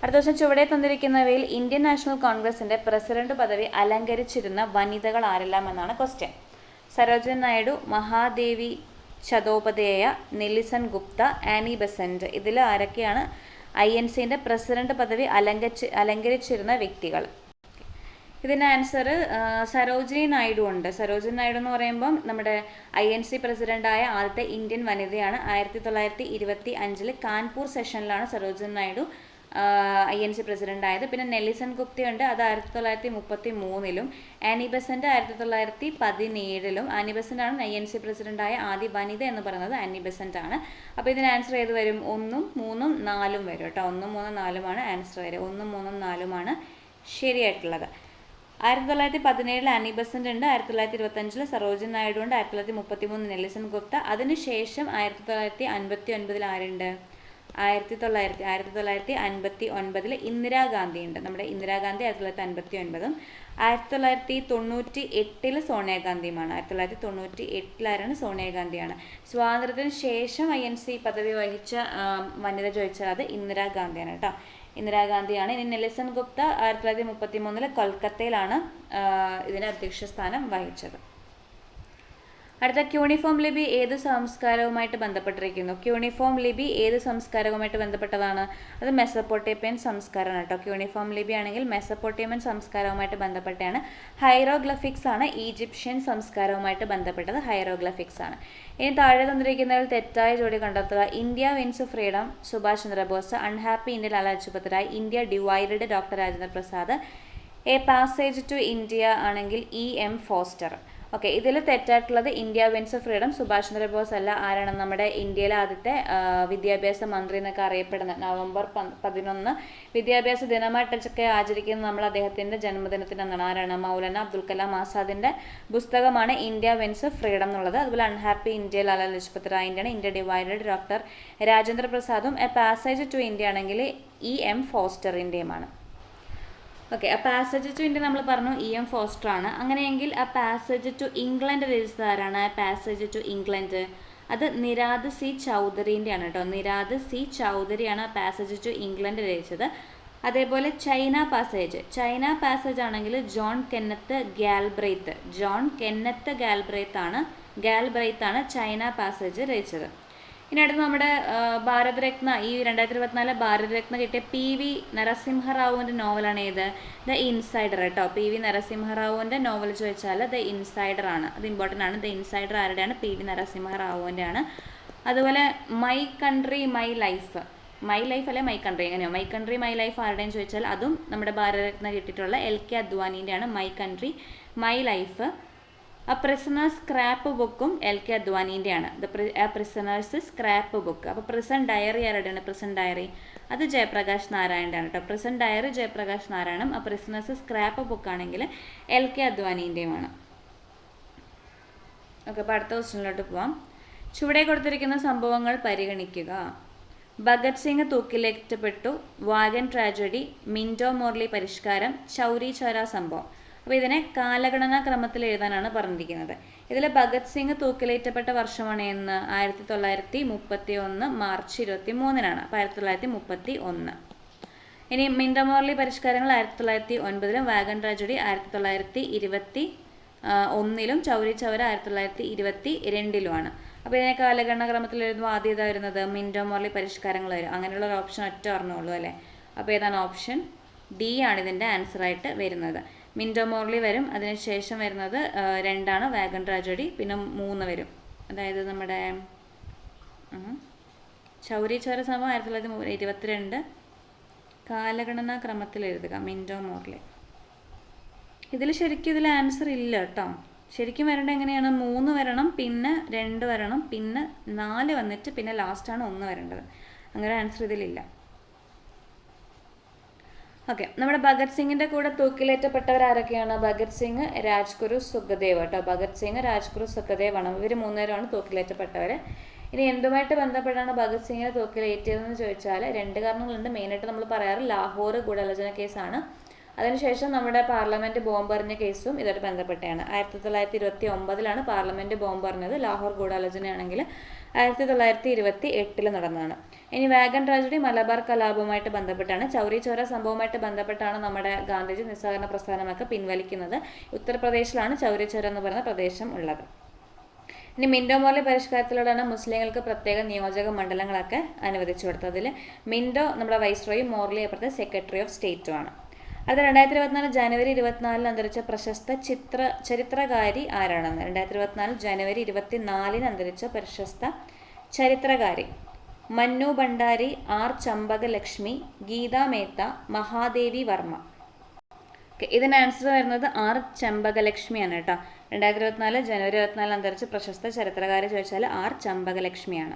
അടുത്ത ദിവസം ചുവടെ തന്നിരിക്കുന്നവയിൽ ഇന്ത്യൻ നാഷണൽ കോൺഗ്രസിൻ്റെ പ്രസിഡന്റ് പദവി അലങ്കരിച്ചിരുന്ന വനിതകൾ ആരെല്ലാം എന്നാണ് question. Sarojini Naidu, Mahadevi Chattopadhyay, Nelson Gupta, Annie Besant. ഇതിൽ ആരൊക്കെയാണ് INCൻ്റെ പ്രസിഡന്റ് പദവി അലങ്കരിച്ചിരുന്ന വ്യക്തികൾ? ഇതിൻ്റെ ആൻസർ സരോജിനി നായിഡു ഉണ്ട്. സരോജിനി നായിഡു എന്ന് പറയുമ്പം നമ്മുടെ INC പ്രസിഡൻ്റായ ആദ്യത്തെ ഇന്ത്യൻ വനിതയാണ്. 1925 കാൺപൂർ സെഷനിലാണ് സരോജിനി നായിഡു INC പ്രസിഡന്റ് ആയത്. പിന്നെ നെൽസൺ ഗുപ്തയുണ്ട്, അത് 1933-ലും. ആനി ബെസന്റ് 1917-ലും. ആനി ബെസന്റ് ആണ് INC പ്രസിഡന്റായ ആദ്യ വനിത എന്ന് പറയുന്നത് ആനി ബെസന്റ് ആണ്. അപ്പോൾ ഇതിന് ആൻസർ ഏത് വരും? 1, 3, 4 വരും കേട്ടോ. 1, 3, 4 ആൻസർ വരും. 1, 3, 4 ശരിയായിട്ടുള്ളത്. 1917 ആനി ബെസന്റ് ഉണ്ട്, 1925 സരോജിനി നായിഡു ഉണ്ട്, 1933 നെൽസൺ ഗുപ്ത. അതിനുശേഷം 1959 ആരുണ്ട്? 1959 ഇന്ദിരാഗാന്ധി ഉണ്ട്. നമ്മുടെ ഇന്ദിരാഗാന്ധി 1959. 1998 സോണിയാഗാന്ധിയുമാണ്. 1998 സോണിയാഗാന്ധിയാണ്. സ്വാതന്ത്ര്യത്തിന് ശേഷം INC പദവി വഹിച്ച വനിത ചോദിച്ചാൽ അത് ഇന്ദിരാഗാന്ധിയാണ് കേട്ടോ. ഇന്ദിരാഗാന്ധിയാണ്. ഇനി നെൽസൺ ഗുപ്ത 1933 കൊൽക്കത്തയിലാണ് ഇതിന് അധ്യക്ഷ സ്ഥാനം വഹിച്ചത്. അടുത്ത ക്യൂണിഫോം ലിപി ഏത് സംസ്കാരവുമായിട്ട് ബന്ധപ്പെട്ടിരിക്കുന്നു? ക്യൂണിഫോം ലിപി ഏത് സംസ്കാരവുമായിട്ട് ബന്ധപ്പെട്ടതാണ്? അത് മെസപ്പൊട്ടേമിയൻ സംസ്കാരമാണ് കേട്ടോ. ക്യൂണിഫോം ലിപി ആണെങ്കിൽ മെസപ്പൊട്ടേമിയൻ സംസ്കാരവുമായിട്ട് ബന്ധപ്പെട്ടാണ്. ഹൈറോഗ്ലിഫിക്സ് ആണ് ഈജിപ്ഷ്യൻ സംസ്കാരവുമായിട്ട് ബന്ധപ്പെട്ടത്. ഹൈറോഗ്ലിഫിക്സ് ആണ്. ഇനി താഴെ തന്നിരിക്കുന്നതിൽ തെറ്റായ ജോഡി കണ്ടെത്തുക. India wins freedom Subhash Chandra Bose, unhappy India Lala Lajpat Rai, India divided doctor Rajendra Prasad, a passage to India ആണെങ്കിൽ EM ഫോസ്റ്റർ. ഓക്കെ, ഇതിൽ തെറ്റായിട്ടുള്ളത് India wins freedom Subhash Chandra Bose അല്ല. ആരാണ്? നമ്മുടെ ഇന്ത്യയിലെ ആദ്യത്തെ വിദ്യാഭ്യാസ മന്ത്രി എന്നൊക്കെ അറിയപ്പെടുന്ന നവംബർ 11 വിദ്യാഭ്യാസ ദിനമായിട്ടൊക്കെ ആചരിക്കുന്നത് നമ്മൾ അദ്ദേഹത്തിൻ്റെ ജന്മദിനത്തിനെന്നാണ്. ആരാണ്? മൗലാന അബ്ദുൽ കലാം ആസാദിൻ്റെ പുസ്തകമാണ് ഇന്ത്യ വിൻസ് ഫ്രീഡം എന്നുള്ളത്. അതുപോലെ അൺഹാപ്പി ഇന്ത്യ ലാലാ ലജ്പത് റായിൻ്റെയാണ്. ഇന്ത്യ ഡിവൈഡഡ് ഡോക്ടർ രാജേന്ദ്ര പ്രസാദും. എ പാസേജ് ടു ഇന്ത്യ ആണെങ്കിൽ EM ഫോസ്റ്ററിൻ്റെയുമാണ്. ഓക്കെ, ആ പാസേജ് ടു ഇന്ത്യ നമ്മൾ പറഞ്ഞു EM ഫോസ്റ്റർ ആണ്. അങ്ങനെയെങ്കിൽ ആ പാസേജ് ടു ഇംഗ്ലണ്ട് രചിച്ചത് ആരാണ്? ആ പാസേജ് ടു ഇംഗ്ലണ്ട് അത് നിരാദ് C ചൗധരിൻ്റെയാണ് കേട്ടോ. നിരാദ് C ചൗധരിയാണ് ആ പാസേജ് ടു ഇംഗ്ലണ്ട് രചിച്ചത്. അതേപോലെ ചൈന പാസേജ് ആണെങ്കിൽ ജോൺ കെന്നത്ത് ഗാൽബ്രൈത്ത് ആണ് ചൈന പാസേജ് രചിച്ചത്. ഇനി അടുത്ത് നമ്മുടെ ഭാരതരത്ന, ഈ 2024 ഭാരതരത്ന കിട്ടിയ PV നരസിംഹറാവുവിൻ്റെ നോവലാണ് ഏത്? ദ ഇൻസൈഡർ കേട്ടോ. PV നരസിംഹറാവുവിൻ്റെ നോവൽ ചോദിച്ചാൽ ദ ഇൻസൈഡർ ആണ്. അത് ഇമ്പോർട്ടൻ്റ് ആണ്. ദ ഇൻസൈഡർ ആരുടെയാണ്? PV നരസിംഹറാവുവിൻ്റെ ആണ്. അതുപോലെ മൈ കൺട്രി മൈ ലൈഫ് അല്ലെ മൈ കൺട്രി, എങ്ങനെയോ മൈ കൺട്രി മൈ ലൈഫ് ആരുടെയെന്ന് ചോദിച്ചാൽ അതും നമ്മുടെ ഭാരതരത്ന കിട്ടിയിട്ടുള്ള LK അദ്വാനീൻ്റെ ആണ്. My country my life. A Prisoner's Scrap ബുക്കും LK അദ്വാനീൻ്റെയാണ്. A Prisoner's Scrap book. അപ്പോൾ പ്രിസൺ ഡയറി ആരുടെയാണ്? പ്രിസൺ ഡയറി അത് ജയപ്രകാശ് നാരായണൻ്റെ ആണ് കേട്ടോ. പ്രിസൺ ഡയറി ജയപ്രകാശ് നാരായണും. ആ പ്രിസണേഴ്സ് സ്ക്രാപ്പ് ബുക്ക് ആണെങ്കിൽ LK അദ്വാനീൻ്റെയുമാണ്. ഓക്കെ, അപ്പോൾ അടുത്ത ക്വസ്റ്റ്യനിലോട്ട് പോവാം. ചുവടെ കൊടുത്തിരിക്കുന്ന സംഭവങ്ങൾ പരിഗണിക്കുക. ഭഗത് സിംഗ് തൂക്കിലേറ്റപ്പെട്ടു, വാഗൻ ട്രാജഡി, മിൻറ്റോ മോർലി പരിഷ്കാരം, ചൗരി ചൗര സംഭവം. അപ്പോൾ ഇതിനെ കാലഗണനാ ക്രമത്തിൽ എഴുതാനാണ് പറഞ്ഞിരിക്കുന്നത്. ഇതിൽ ഭഗത് സിംഗ് തൂക്കിലേറ്റപ്പെട്ട വർഷമാണ് എന്ന്? 1931 മാർച്ച് 23-നാണ്. അപ്പോൾ 1931. ഇനി മിൻറ്റോ മോർലി പരിഷ്കാരങ്ങൾ 1909-ലും, വാഗൻ ട്രാജഡി 1921-ലും, ചൗരി ചൗര 1922-ലുമാണ്. അപ്പോൾ ഇതിനെ കാലഗണനാ ക്രമത്തിൽ എഴുതുമ്പോൾ ആദ്യം ഏതാ വരുന്നത്? മിൻറ്റോ മോർലി പരിഷ്കാരങ്ങൾ വരും. അങ്ങനെയുള്ള ഒരു ഓപ്ഷൻ ഒറ്റ ഓർമ്മയുള്ളൂ അല്ലേ. അപ്പോൾ ഏതാണ്? ഓപ്ഷൻ D ആണ് ഇതിൻ്റെ ആൻസറായിട്ട് വരുന്നത്. മിൻറ്റോ മോർലി വരും. അതിനുശേഷം വരുന്നത് 2 വാഗൻ ട്രാജഡി, പിന്നെ 3 വരും. അതായത് നമ്മുടെ ചൗരി ചൗര സംഭവം 1922. കാലഗണനാ ക്രമത്തിൽ എഴുതുക മിൻറ്റോ മോർലി. ഇതിൽ ശരിക്കും ഇതിൽ ആൻസർ ഇല്ല കേട്ടോ. ശരിക്കും വരേണ്ടത് എങ്ങനെയാണ്? 3 വരണം, പിന്നെ 2 വരണം, പിന്നെ 4 വന്നിട്ട് പിന്നെ ലാസ്റ്റാണ് 1 വരേണ്ടത്. അങ്ങനെ ആൻസർ ഇതിലില്ല. ഓക്കെ, നമ്മുടെ ഭഗത് സിംഗിൻ്റെ കൂടെ തൂക്കിലേറ്റപ്പെട്ടവർ ആരൊക്കെയാണ്? ഭഗത് സിംഗ്, രാജ്ഗുരു, സുഖദേവ് കേട്ടോ. ഭഗത് സിംഗ്, രാജ്ഗുരു, സുഖദേവ് ആണ്. ഇവർ 3 പേരാണ് തൂക്കിലേറ്റപ്പെട്ടവർ. ഇനി എന്തുമായിട്ട് ബന്ധപ്പെട്ടാണ് ഭഗത് സിംഗിനെ തൂക്കിലേറ്റിയതെന്ന് ചോദിച്ചാൽ 2 കാരണങ്ങളുണ്ട്. മെയിനായിട്ട് നമ്മൾ പറയാറ് ലാഹോർ ഗൂഢാലോചന കേസാണ്. അതിനുശേഷം നമ്മുടെ പാർലമെൻറ്റ് ബോംബെറിഞ്ഞ കേസും ഇതുമായിട്ട് ബന്ധപ്പെട്ടാണ്. 1929-ലാണ് പാർലമെൻറ്റ് ബോംബെറിഞ്ഞത്. ലാഹോർ ഗൂഢാലോചനയാണെങ്കിൽ 1928 നടന്നതാണ്. ഇനി വാഗൻ ട്രാജഡി മലബാർ കലാപവുമായിട്ട് ബന്ധപ്പെട്ടാണ്. ചൗരി ചൗര സംഭവവുമായിട്ട് ബന്ധപ്പെട്ടാണ് നമ്മുടെ ഗാന്ധിജി നിസ്സഹകരണ പ്രസ്ഥാനമൊക്കെ പിൻവലിക്കുന്നത്. ഉത്തർപ്രദേശിലാണ് ചൗരി ചൗര എന്ന് പറയുന്ന പ്രദേശം ഉള്ളത്. ഇനി മിൻറ്റോ മോർലി പരിഷ്കാരത്തിലൂടെയാണ് മുസ്ലിങ്ങൾക്ക് പ്രത്യേക നിയോജക മണ്ഡലങ്ങളൊക്കെ അനുവദിച്ചു കൊടുത്തത്. അതിൽ മിൻറ്റോ നമ്മുടെ വൈസ്രോയും, മോർലി അപ്പുറത്തെ സെക്രട്ടറി ഓഫ് സ്റ്റേറ്റുമാണ്. അത് 2024 ജനുവരി 24 അന്തരിച്ച പ്രശസ്ത ചരിത്രകാരി ആരാണെന്ന്? 2024 ജനുവരി 24 അന്തരിച്ച പ്രശസ്ത ചരിത്രകാരി മന്നു ഭണ്ഡാരി, ആർ ചമ്പകലക്ഷ്മി, ഗീതാ മേത്ത, മഹാദേവി വർമ്മ. ഇതിന് ആൻസർ വരുന്നത് ആർ ചമ്പകലക്ഷ്മിയാണ് കേട്ടോ. 2024 ജനുവരി 24 അന്തരിച്ച പ്രശസ്ത ചരിത്രകാരെ ചോദിച്ചാൽ ആർ ചമ്പകലക്ഷ്മിയാണ്.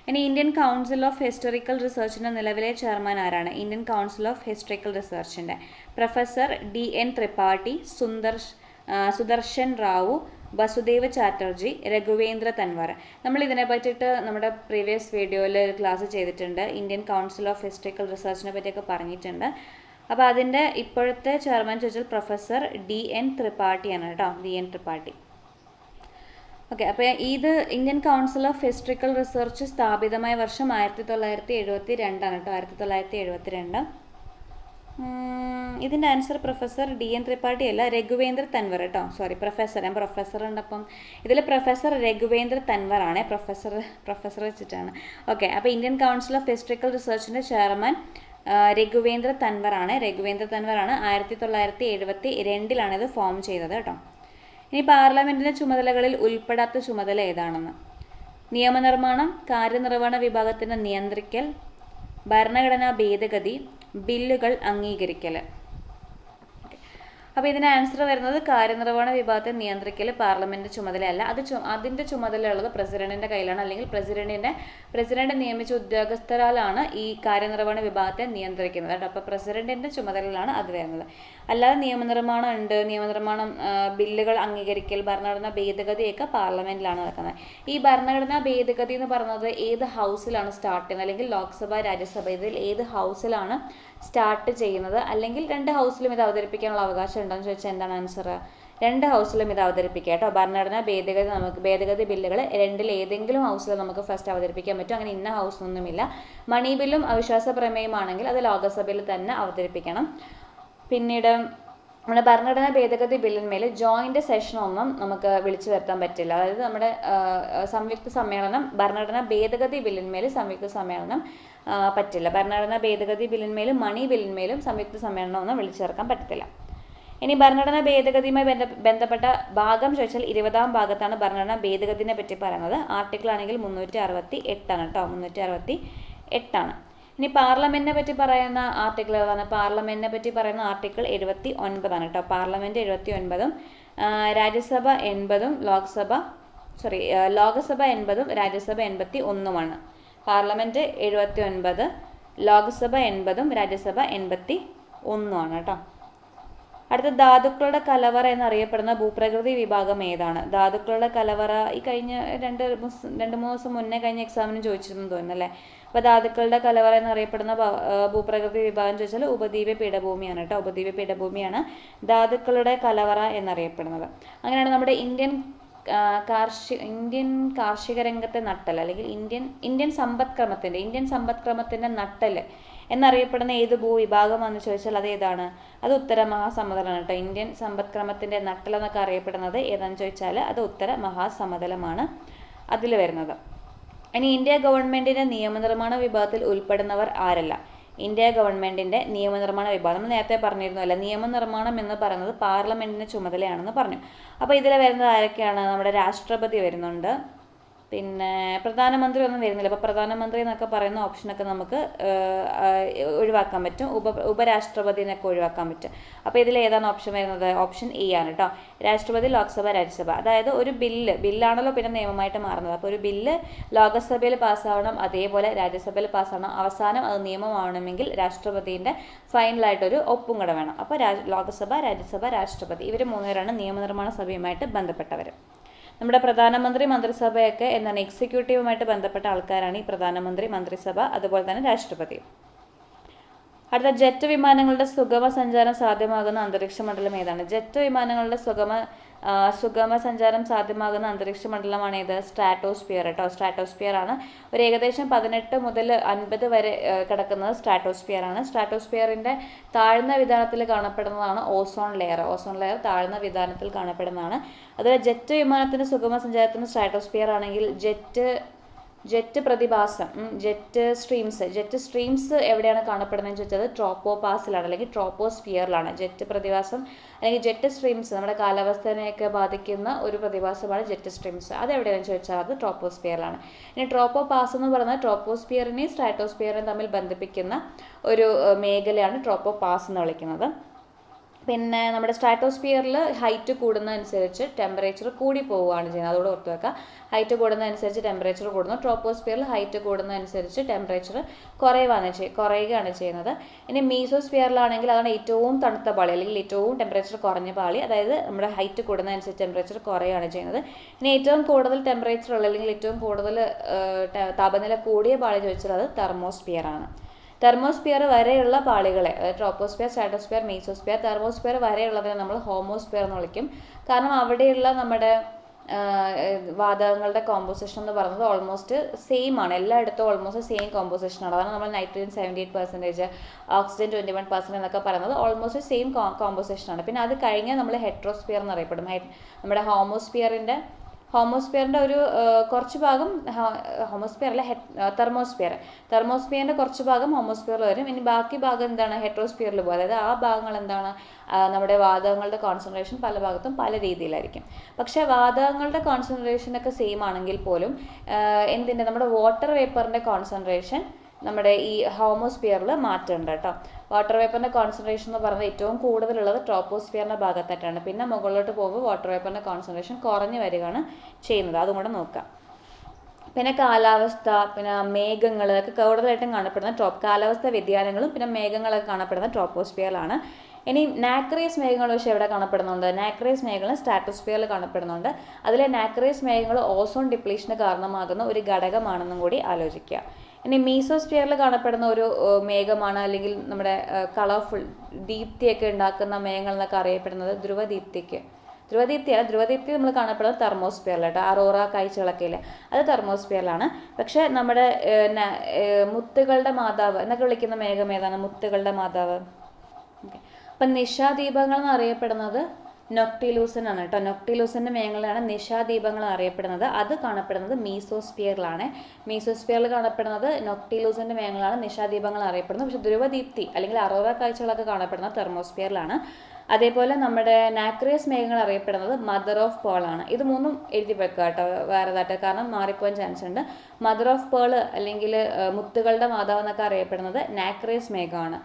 ഇനി ഇന്ത്യൻ കൗൺസിൽ ഓഫ് ഹിസ്റ്റോറിക്കൽ റിസർച്ചിൻ്റെ നിലവിലെ ചെയർമാൻ ആരാണ്? ഇന്ത്യൻ കൗൺസിൽ ഓഫ് ഹിസ്റ്റോറിക്കൽ റിസർച്ചിൻ്റെ പ്രൊഫസർ DN ത്രിപാഠി, സുദർശൻ റാവു, വസുദേവ് ചാറ്റർജി, രഘുവേന്ദ്ര തൻവർ. നമ്മൾ ഇതിനെ പറ്റിയിട്ട് നമ്മുടെ പ്രീവിയസ് വീഡിയോയിൽ ക്ലാസ് ചെയ്തിട്ടുണ്ട്. ഇന്ത്യൻ കൗൺസിൽ ഓഫ് ഹിസ്റ്റോറിക്കൽ റിസർച്ചിനെ പറ്റിയൊക്കെ പറഞ്ഞിട്ടുണ്ട്. അപ്പോൾ അതിൻ്റെ ഇപ്പോഴത്തെ ചെയർമാൻ ചോദിച്ചാൽ പ്രൊഫസർ DN ത്രിപാഠിയാണ് കേട്ടോ, DN ത്രിപാഠി. ഓക്കെ, അപ്പോൾ ഇത് Indian council of historical research സ്ഥാപിതമായ വർഷം 1972 ആണ് കേട്ടോ, 1972. ഇതിൻ്റെ ആൻസർ പ്രൊഫസർ DN ത്രിപാഠി അല്ല, രഘുവേന്ദ്ര തൻവർ കേട്ടോ. സോറി, പ്രൊഫസർ, ഞാൻ പ്രൊഫസർ ഉണ്ട്, അപ്പം ഇതിൽ പ്രൊഫസർ രഘുവേന്ദ്ര തൻവർ ആണ്, പ്രൊഫസർ വെച്ചിട്ടാണ്. ഓക്കെ, അപ്പോൾ ഇന്ത്യൻ കൗൺസിൽ ഓഫ് ഹിസ്റ്റോറിക്കൽ റിസർച്ചിൻ്റെ ചെയർമാൻ രഘുവേന്ദ്ര തൻവർ ആണ്. 1972 ഇത് ഫോം ചെയ്തത് കേട്ടോ. ഇനി പാർലമെൻറ്റിൻ്റെ ചുമതലകളിൽ ഉൾപ്പെടാത്ത ചുമതല ഏതാണെന്ന്? നിയമനിർമ്മാണം, കാര്യനിർവഹണ വിഭാഗത്തിൻ്റെ നിയന്ത്രിക്കൽ, ഭരണഘടനാ ഭേദഗതി, ബില്ലുകൾ അംഗീകരിക്കൽ. അപ്പോൾ ഇതിന് ആൻസർ വരുന്നത് കാര്യനിർവഹണ വിഭാഗത്തെ നിയന്ത്രിക്കൽ പാർലമെൻറ്റ് ചുമതലയല്ല. അതിൻ്റെ ചുമതലയുള്ളത് പ്രസിഡന്റിൻ്റെ കയ്യിലാണ്, അല്ലെങ്കിൽ പ്രസിഡന്റ് നിയമിച്ച ഉദ്യോഗസ്ഥരാലാണ് ഈ കാര്യനിർവഹണ വിഭാഗത്തെ നിയന്ത്രിക്കുന്നത് കേട്ടോ. അപ്പോൾ പ്രസിഡന്റിൻ്റെ ചുമതലയിലാണ് അത് വരുന്നത്. അല്ലാതെ നിയമനിർമ്മാണം ഉണ്ട്, ബില്ലുകൾ അംഗീകരിക്കൽ, ഭരണഘടനാ ഭേദഗതിയൊക്കെ പാർലമെൻറ്റിലാണ് നടക്കുന്നത്. ഈ ഭരണഘടനാ ഭേദഗതി എന്ന് പറയുന്നത് ഏത് ഹൗസിലാണ് സ്റ്റാർട്ട് ചെയ്യുന്നത്? അല്ലെങ്കിൽ ലോക്സഭ, രാജ്യസഭ, ഇതിൽ ഏത് ഹൗസിലാണ് സ്റ്റാർട്ട് ചെയ്യുന്നത്? അല്ലെങ്കിൽ രണ്ട് ഹൗസിലും ഇത് അവതരിപ്പിക്കാനുള്ള അവകാശം ഉണ്ടെന്ന് ചോദിച്ചാൽ എന്താണ് ആൻസർ? രണ്ട് ഹൗസിലും ഇത് അവതരിപ്പിക്കുക കേട്ടോ. ഭരണഘടനാ ഭേദഗതി ബില്ലുകൾ രണ്ടിൽ ഏതെങ്കിലും ഹൗസിൽ നമുക്ക് ഫസ്റ്റ് അവതരിപ്പിക്കാൻ പറ്റും. അങ്ങനെ ഇന്ന ഹൗസ് ഒന്നുമില്ല. മണി ബില്ലും അവിശ്വാസ പ്രമേയമാണെങ്കിൽ അത് ലോകസഭയിൽ തന്നെ അവതരിപ്പിക്കണം. പിന്നീട് നമ്മുടെ ഭരണഘടനാ ഭേദഗതി ബില്ലിന്മേൽ ജോയിന്റ് സെഷൻ ഒന്നും നമുക്ക് വിളിച്ചു വരുത്താൻ പറ്റില്ല. അതായത് നമ്മുടെ സംയുക്ത സമ്മേളനം, ഭരണഘടനാ ഭേദഗതി ബില്ലിന്മേൽ സംയുക്ത സമ്മേളനം പറ്റില്ല. ഭരണഘടനാ ഭേദഗതി ബില്ലിന്മേലും മണി ബില്ലിന്മേലും സംയുക്ത സമ്മേളനം ഒന്നും വിളിച്ചു ചേർക്കാൻ പറ്റത്തില്ല. ഇനി ഭരണഘടനാ ഭേദഗതിയുമായി ബന്ധപ്പെട്ട ഭാഗം ചോദിച്ചാൽ 20-ാം ഭാഗത്താണ് ഭരണഘടനാ ഭേദഗതിനെ പറ്റി പറയുന്നത്. ആർട്ടിക്കിൾ ആണെങ്കിൽ 368 ആണ് കേട്ടോ, 368 ആണ്. ഇനി പാർലമെന്റിനെ പറ്റി പറയുന്ന ആർട്ടിക്കിൾ ഏതാണ്? പാർലമെന്റിനെ പറ്റി പറയുന്ന ആർട്ടിക്കിൾ 79 ആണ് കേട്ടോ. പാർലമെന്റ് 79ഉം രാജ്യസഭ 80ഉം ലോകസഭ 80ഉം രാജ്യസഭ 81ഉമാണ്. പാർലമെന്റ് 79, ലോകസഭ 80ഉം രാജ്യസഭ 81ഉം ആണ് കേട്ടോ. അടുത്ത ധാതുക്കളുടെ കലവറ എന്നറിയപ്പെടുന്ന ഭൂപ്രകൃതി വിഭാഗം ഏതാണ്? ധാതുക്കളുടെ കലവറ ഈ കഴിഞ്ഞ രണ്ട് മൂന്ന് ദിവസം മുന്നേ കഴിഞ്ഞ എക്സാമിന് ചോദിച്ചിരുന്നു തോന്നുന്നല്ലേ. അപ്പോൾ ധാതുക്കളുടെ കലവറ എന്നറിയപ്പെടുന്ന ഭൂപ്രകൃതി വിഭാഗം ചോദിച്ചാൽ ഉപദ്വീപ പീഠഭൂമിയാണ് കേട്ടോ. ഉപദ്വീപ പീഠഭൂമിയാണ് ധാതുക്കളുടെ കലവറ എന്നറിയപ്പെടുന്നത്. അങ്ങനെയാണ് നമ്മുടെ ഇന്ത്യൻ കാർഷിക രംഗത്തെ നട്ടൽ, അല്ലെങ്കിൽ ഇന്ത്യൻ സമ്പദ്ക്രമത്തിന്റെ നട്ടൽ എന്നറിയപ്പെടുന്ന ഏത് ഭൂവിഭാഗമാണെന്ന് ചോദിച്ചാൽ അത് ഏതാണ്? അത് ഉത്തര മഹാസമതലമാണ് കേട്ടോ. ഇന്ത്യൻ സമ്പദ്ക്രമത്തിന്റെ നട്ടൽ എന്നൊക്കെ അറിയപ്പെടുന്നത് ഏതാണെന്ന് ചോദിച്ചാൽ അത് ഉത്തര മഹാസമതലമാണ് അതിൽ വരുന്നത്. ഇനി ഇന്ത്യ ഗവൺമെന്റിന്റെ നിയമനിർമ്മാണ വിഭാഗത്തിൽ ഉൾപ്പെടുന്നവർ ആരല്ല? ഇന്ത്യ ഗവൺമെന്റിന്റെ നിയമനിർമ്മാണ വിഭാഗം നമ്മൾ നേരത്തെ പറഞ്ഞിരുന്നു അല്ല, നിയമനിർമ്മാണം എന്ന് പറയുന്നത് പാർലമെന്റിന്റെ ചുമതലയാണെന്ന് പറഞ്ഞു. അപ്പോൾ ഇതിൽ വരുന്നത് ആരൊക്കെയാണ്? നമ്മുടെ രാഷ്ട്രപതി വരുന്നുണ്ട്, പിന്നെ പ്രധാനമന്ത്രി ഒന്നും വരുന്നില്ല. അപ്പോൾ പ്രധാനമന്ത്രി എന്നൊക്കെ പറയുന്ന ഓപ്ഷനൊക്കെ നമുക്ക് ഒഴിവാക്കാൻ പറ്റും. ഉപരാഷ്ട്രപതി എന്നൊക്കെ ഒഴിവാക്കാൻ പറ്റും. അപ്പോൾ ഇതിൽ ഏതാണ് ഓപ്ഷൻ വരുന്നത്? ഓപ്ഷൻ എ ആണ് കേട്ടോ. രാഷ്ട്രപതി, ലോക്സഭ, രാജ്യസഭ. അതായത് ഒരു ബില്ലാണല്ലോ പിന്നെ നിയമമായിട്ട് മാറുന്നത്. അപ്പോൾ ഒരു ബില്ല് ലോകസഭയിൽ പാസ്സാവണം, അതേപോലെ രാജ്യസഭയിൽ പാസ്സാവണം, അവസാനം അത് നിയമമാവണമെങ്കിൽ രാഷ്ട്രപതിൻ്റെ ഫൈനലായിട്ടൊരു ഒപ്പും കൂടെ വേണം. അപ്പോൾ ലോകസഭ, രാജ്യസഭ, രാഷ്ട്രപതി, ഇവർ മൂന്നുപേരാണ് നിയമനിർമ്മാണ സഭയുമായിട്ട് ബന്ധപ്പെട്ടവർ. നമ്മുടെ പ്രധാനമന്ത്രി, മന്ത്രിസഭയൊക്കെ എന്താണ് എക്സിക്യൂട്ടീവുമായിട്ട് ബന്ധപ്പെട്ട ആൾക്കാരാണ് ഈ പ്രധാനമന്ത്രി, മന്ത്രിസഭ, അതുപോലെ തന്നെ രാഷ്ട്രപതി. അടുത്ത ജെറ്റ് വിമാനങ്ങളുടെ സുഗമ സഞ്ചാരം സാധ്യമാകുന്ന അന്തരീക്ഷ മണ്ഡലം ഏതാണ്? ജെറ്റ് വിമാനങ്ങളുടെ സുഗമ സഞ്ചാരം സാധ്യമാകുന്ന അന്തരീക്ഷ മണ്ഡലമാണ് ഏത്? സ്ട്രാറ്റോസ്ഫിയർ കേട്ടോ. സ്ട്രാറ്റോസ്ഫിയർ ആണ്. ഒരു ഏകദേശം 18 മുതൽ 50 വരെ കിടക്കുന്നത് സ്ട്രാറ്റോസ്ഫിയർ ആണ്. സ്ട്രാറ്റോസ്ഫിയറിന്റെ താഴ്ന്ന വിതാനത്തിൽ കാണപ്പെടുന്നതാണ് ഓസോൺ ലെയർ. ഓസോൺ ലെയർ താഴ്ന്ന വിതാനത്തിൽ കാണപ്പെടുന്നതാണ്. അതുപോലെ ജെറ്റ് വിമാനത്തിന് സുഗമ സഞ്ചാരത്തിന് സ്ട്രാറ്റോസ്ഫിയർ ആണെങ്കിൽ ജെറ്റ് ജെറ്റ് പ്രതിഭാസം, ജെറ്റ് സ്ട്രീംസ് എവിടെയാണ് കാണപ്പെടുന്നതെന്ന് ചോദിച്ചത് ട്രോപ്പോപാസിലാണ് അല്ലെങ്കിൽ ട്രോപ്പോസ്ഫിയറിലാണ്. ജെറ്റ് പ്രതിഭാസം അല്ലെങ്കിൽ ജെറ്റ് സ്ട്രീംസ് നമ്മുടെ കാലാവസ്ഥനെയൊക്കെ ബാധിക്കുന്ന ഒരു പ്രതിഭാസമാണ് ജെറ്റ് സ്ട്രീംസ്. അത് എവിടെയാണെന്ന് ചോദിച്ചാൽ അത് ട്രോപ്പോസ്ഫിയറിലാണ്. ഇനി ട്രോപ്പോപാസ് എന്ന് പറയുന്നത് ട്രോപ്പോസ്ഫിയറിനെയും സ്ട്രാറ്റോസ്ഫിയറിനെയും തമ്മിൽ ബന്ധിപ്പിക്കുന്ന ഒരു മേഖലയാണ് ട്രോപ്പോപാസ് എന്ന് വിളിക്കുന്നത്. പിന്നെ നമ്മുടെ സ്ട്രാറ്റോസ്ഫിയറിൽ ഹൈറ്റ് കൂടുന്നതനുസരിച്ച് ടെമ്പറേച്ചർ കൂടി പോവുകയാണ് ചെയ്യുന്നത്. അതോടെ ഓർത്ത് വെക്കുക. ഹൈറ്റ് കൂടുന്നതനുസരിച്ച് ടെമ്പറേച്ചർ കൂടുന്നു. ട്രോപ്പോസ്ഫിയറിൽ ഹൈറ്റ് കൂടുന്നതനുസരിച്ച് ടെമ്പറേച്ചർ കുറയുകയാണ് ചെയ്യുന്നത്. ഇനി മീസോസ്ഫിയറിലാണെങ്കിൽ അതാണ് ഏറ്റവും തണുത്ത പാളി അല്ലെങ്കിൽ ഏറ്റവും ടെമ്പറേച്ചർ കുറഞ്ഞ പാളി. അതായത് നമ്മുടെ ഹൈറ്റ് കൂടുന്നതനുസരിച്ച് ടെമ്പറേച്ചർ കുറയുകയാണ് ചെയ്യുന്നത്. ഇനി ഏറ്റവും കൂടുതൽ ടെമ്പറേച്ചർ ഉള്ള അല്ലെങ്കിൽ ഏറ്റവും കൂടുതൽ താപനില കൂടിയ പാളി ചോദിച്ചാൽ അത് തെർമോസ്ഫിയറാണ്. തെർമോസ്ഫിയർ വരെയുള്ള പാളികളെ, അതായത് ട്രോപ്പോസ്ഫിയർ, സ്ട്രാറ്റോസ്ഫിയർ, മീസോസ്ഫിയർ, തെർമോസ്ഫിയർ വരെയുള്ളതിനെ നമ്മൾ ഹോമോസ്ഫിയർ എന്ന് വിളിക്കും. കാരണം അവിടെയുള്ള നമ്മുടെ വാതകങ്ങളുടെ കോമ്പോസിഷൻ എന്ന് പറയുന്നത് ഓൾമോസ്റ്റ് സെയിം ആണ്. എല്ലായിടത്തും ഓൾമോസ്റ്റ് സെയിം കോമ്പോസിഷനാണ്. അതാണ് നമ്മൾ നൈട്രജൻ 78%, ഓക്സിജൻ 21% എന്നൊക്കെ പറയുന്നത് ഓൾമോസ്റ്റ് സെയിം കോമ്പോസിഷനാണ്. പിന്നെ അത് കഴിഞ്ഞാൽ നമ്മൾ ഹെട്രോസ്ഫിയർ എന്നറിയപ്പെടും. നമ്മുടെ ഹോമോസ്ഫിയറിൻ്റെ ഒരു കുറച്ച് ഭാഗം തെർമോസ്ഫിയറിൻ്റെ കുറച്ച് ഭാഗം ഹോമോസ്ഫിയറിൽ വരും. ഇനി ബാക്കി ഭാഗം എന്താണ്? ഹെട്രോസ്ഫിയറിൽ പോകും. അതായത് ആ ഭാഗങ്ങൾ എന്താണ്? നമ്മുടെ വാതകങ്ങളുടെ കോൺസെൻട്രേഷൻ പല ഭാഗത്തും പല രീതിയിലായിരിക്കും. പക്ഷേ വാതകങ്ങളുടെ കോൺസെൻട്രേഷനൊക്കെ സെയിം ആണെങ്കിൽ പോലും നമ്മുടെ വാട്ടർ വേപ്പറിൻ്റെ കോൺസെൻട്രേഷൻ നമ്മുടെ ഈ ഹോമോസ്ഫിയറിൽ മാറ്റമുണ്ട് കേട്ടോ. വാട്ടർ വേപ്പറിൻ്റെ കോൺസെൻട്രേഷൻ എന്ന് പറയുന്നത് ഏറ്റവും കൂടുതലുള്ളത് ട്രോപ്പോസ്ഫിയറിൻ്റെ ഭാഗത്തായിട്ടാണ്. പിന്നെ മുകളിലോട്ട് പോകുമ്പോൾ വാട്ടർ വേപ്പറിൻ്റെ കോൺസെൻട്രേഷൻ കുറഞ്ഞു വരികയാണ് ചെയ്യുന്നത്. അതും കൂടെ നോക്കാം. പിന്നെ കാലാവസ്ഥ, പിന്നെ മേഘങ്ങൾ ഒക്കെ കൂടുതലായിട്ടും കാണപ്പെടുന്ന കാലാവസ്ഥ വ്യതിയാനങ്ങളും പിന്നെ മേഘങ്ങളൊക്കെ കാണപ്പെടുന്ന ട്രോപ്പോസ്ഫിയറിലാണ്. ഇനി നാക്രിയസ് മേഘങ്ങൾ പക്ഷേ എവിടെ കാണപ്പെടുന്നുണ്ട്? നാക്രിയസ് മേഘങ്ങൾ സ്ട്രാറ്റോസ്ഫിയറിൽ കാണപ്പെടുന്നുണ്ട്. അതിലെ നാക്രിയസ് മേഘങ്ങൾ ഓസോൺ ഡിപ്ലീഷന് കാരണമാകുന്ന ഒരു ഘടകമാണെന്നും കൂടി ആലോചിക്കുക. ഇനി മീസോസ്ഫിയറിൽ കാണപ്പെടുന്ന ഒരു മേഘമാണ് അല്ലെങ്കിൽ നമ്മുടെ കളർഫുൾ ദീപ്തിയൊക്കെ ഉണ്ടാക്കുന്ന മേഘങ്ങൾ എന്നൊക്കെ അറിയപ്പെടുന്നത് ധ്രുവദീപ്തി നമ്മൾ കാണപ്പെടുന്നത് തെർമോസ്ഫിയറിലായിട്ട്. അറോറ കാഴ്ചകളൊക്കെ ഇല്ലേ, അത് തെർമോസ്ഫിയറിലാണ്. പക്ഷേ നമ്മുടെ മുത്തുകളുടെ മാതാവ് എന്നൊക്കെ വിളിക്കുന്ന മേഘം ഏതാണ്? മുത്തുകളുടെ മാതാവ്. അപ്പം നിശാദീപങ്ങൾ എന്നറിയപ്പെടുന്നത് നൊക്ടിലൂസൻ ആണ് കേട്ടോ. നൊക്ടിലൂസൻ്റെ മേഖലയാണ് നിശാദീപങ്ങൾ അറിയപ്പെടുന്നത്. അത് കാണപ്പെടുന്നത് മീസോസ്ഫിയറിലാണ്. മീസോസ്ഫിയറിൽ കാണപ്പെടുന്നത് നൊക്ടിലൂസൻ്റെ മേഖലയാണ് നിശാദീപങ്ങൾ അറിയപ്പെടുന്നത്. പക്ഷേ ധ്രുവദീപ്തി അല്ലെങ്കിൽ അറോറ കാഴ്ചകളൊക്കെ കാണപ്പെടുന്നത് തെർമോസ്ഫിയറിലാണ്. അതേപോലെ നമ്മുടെ നാക്രിയസ് മേഘങ്ങൾ അറിയപ്പെടുന്നത് മദർ ഓഫ് പേൾ ആണ്. ഇത് മൂന്നും എഴുതി വെക്കുക കേട്ടോ, വേറെതായിട്ട്, കാരണം മാറിപ്പോകാൻ ചാൻസ് ഉണ്ട്. മദർ ഓഫ് പേൾ അല്ലെങ്കിൽ മുത്തുകളുടെ മാതാവ് എന്നൊക്കെ അറിയപ്പെടുന്നത് നാക്രിയസ് മേഘമാണ്.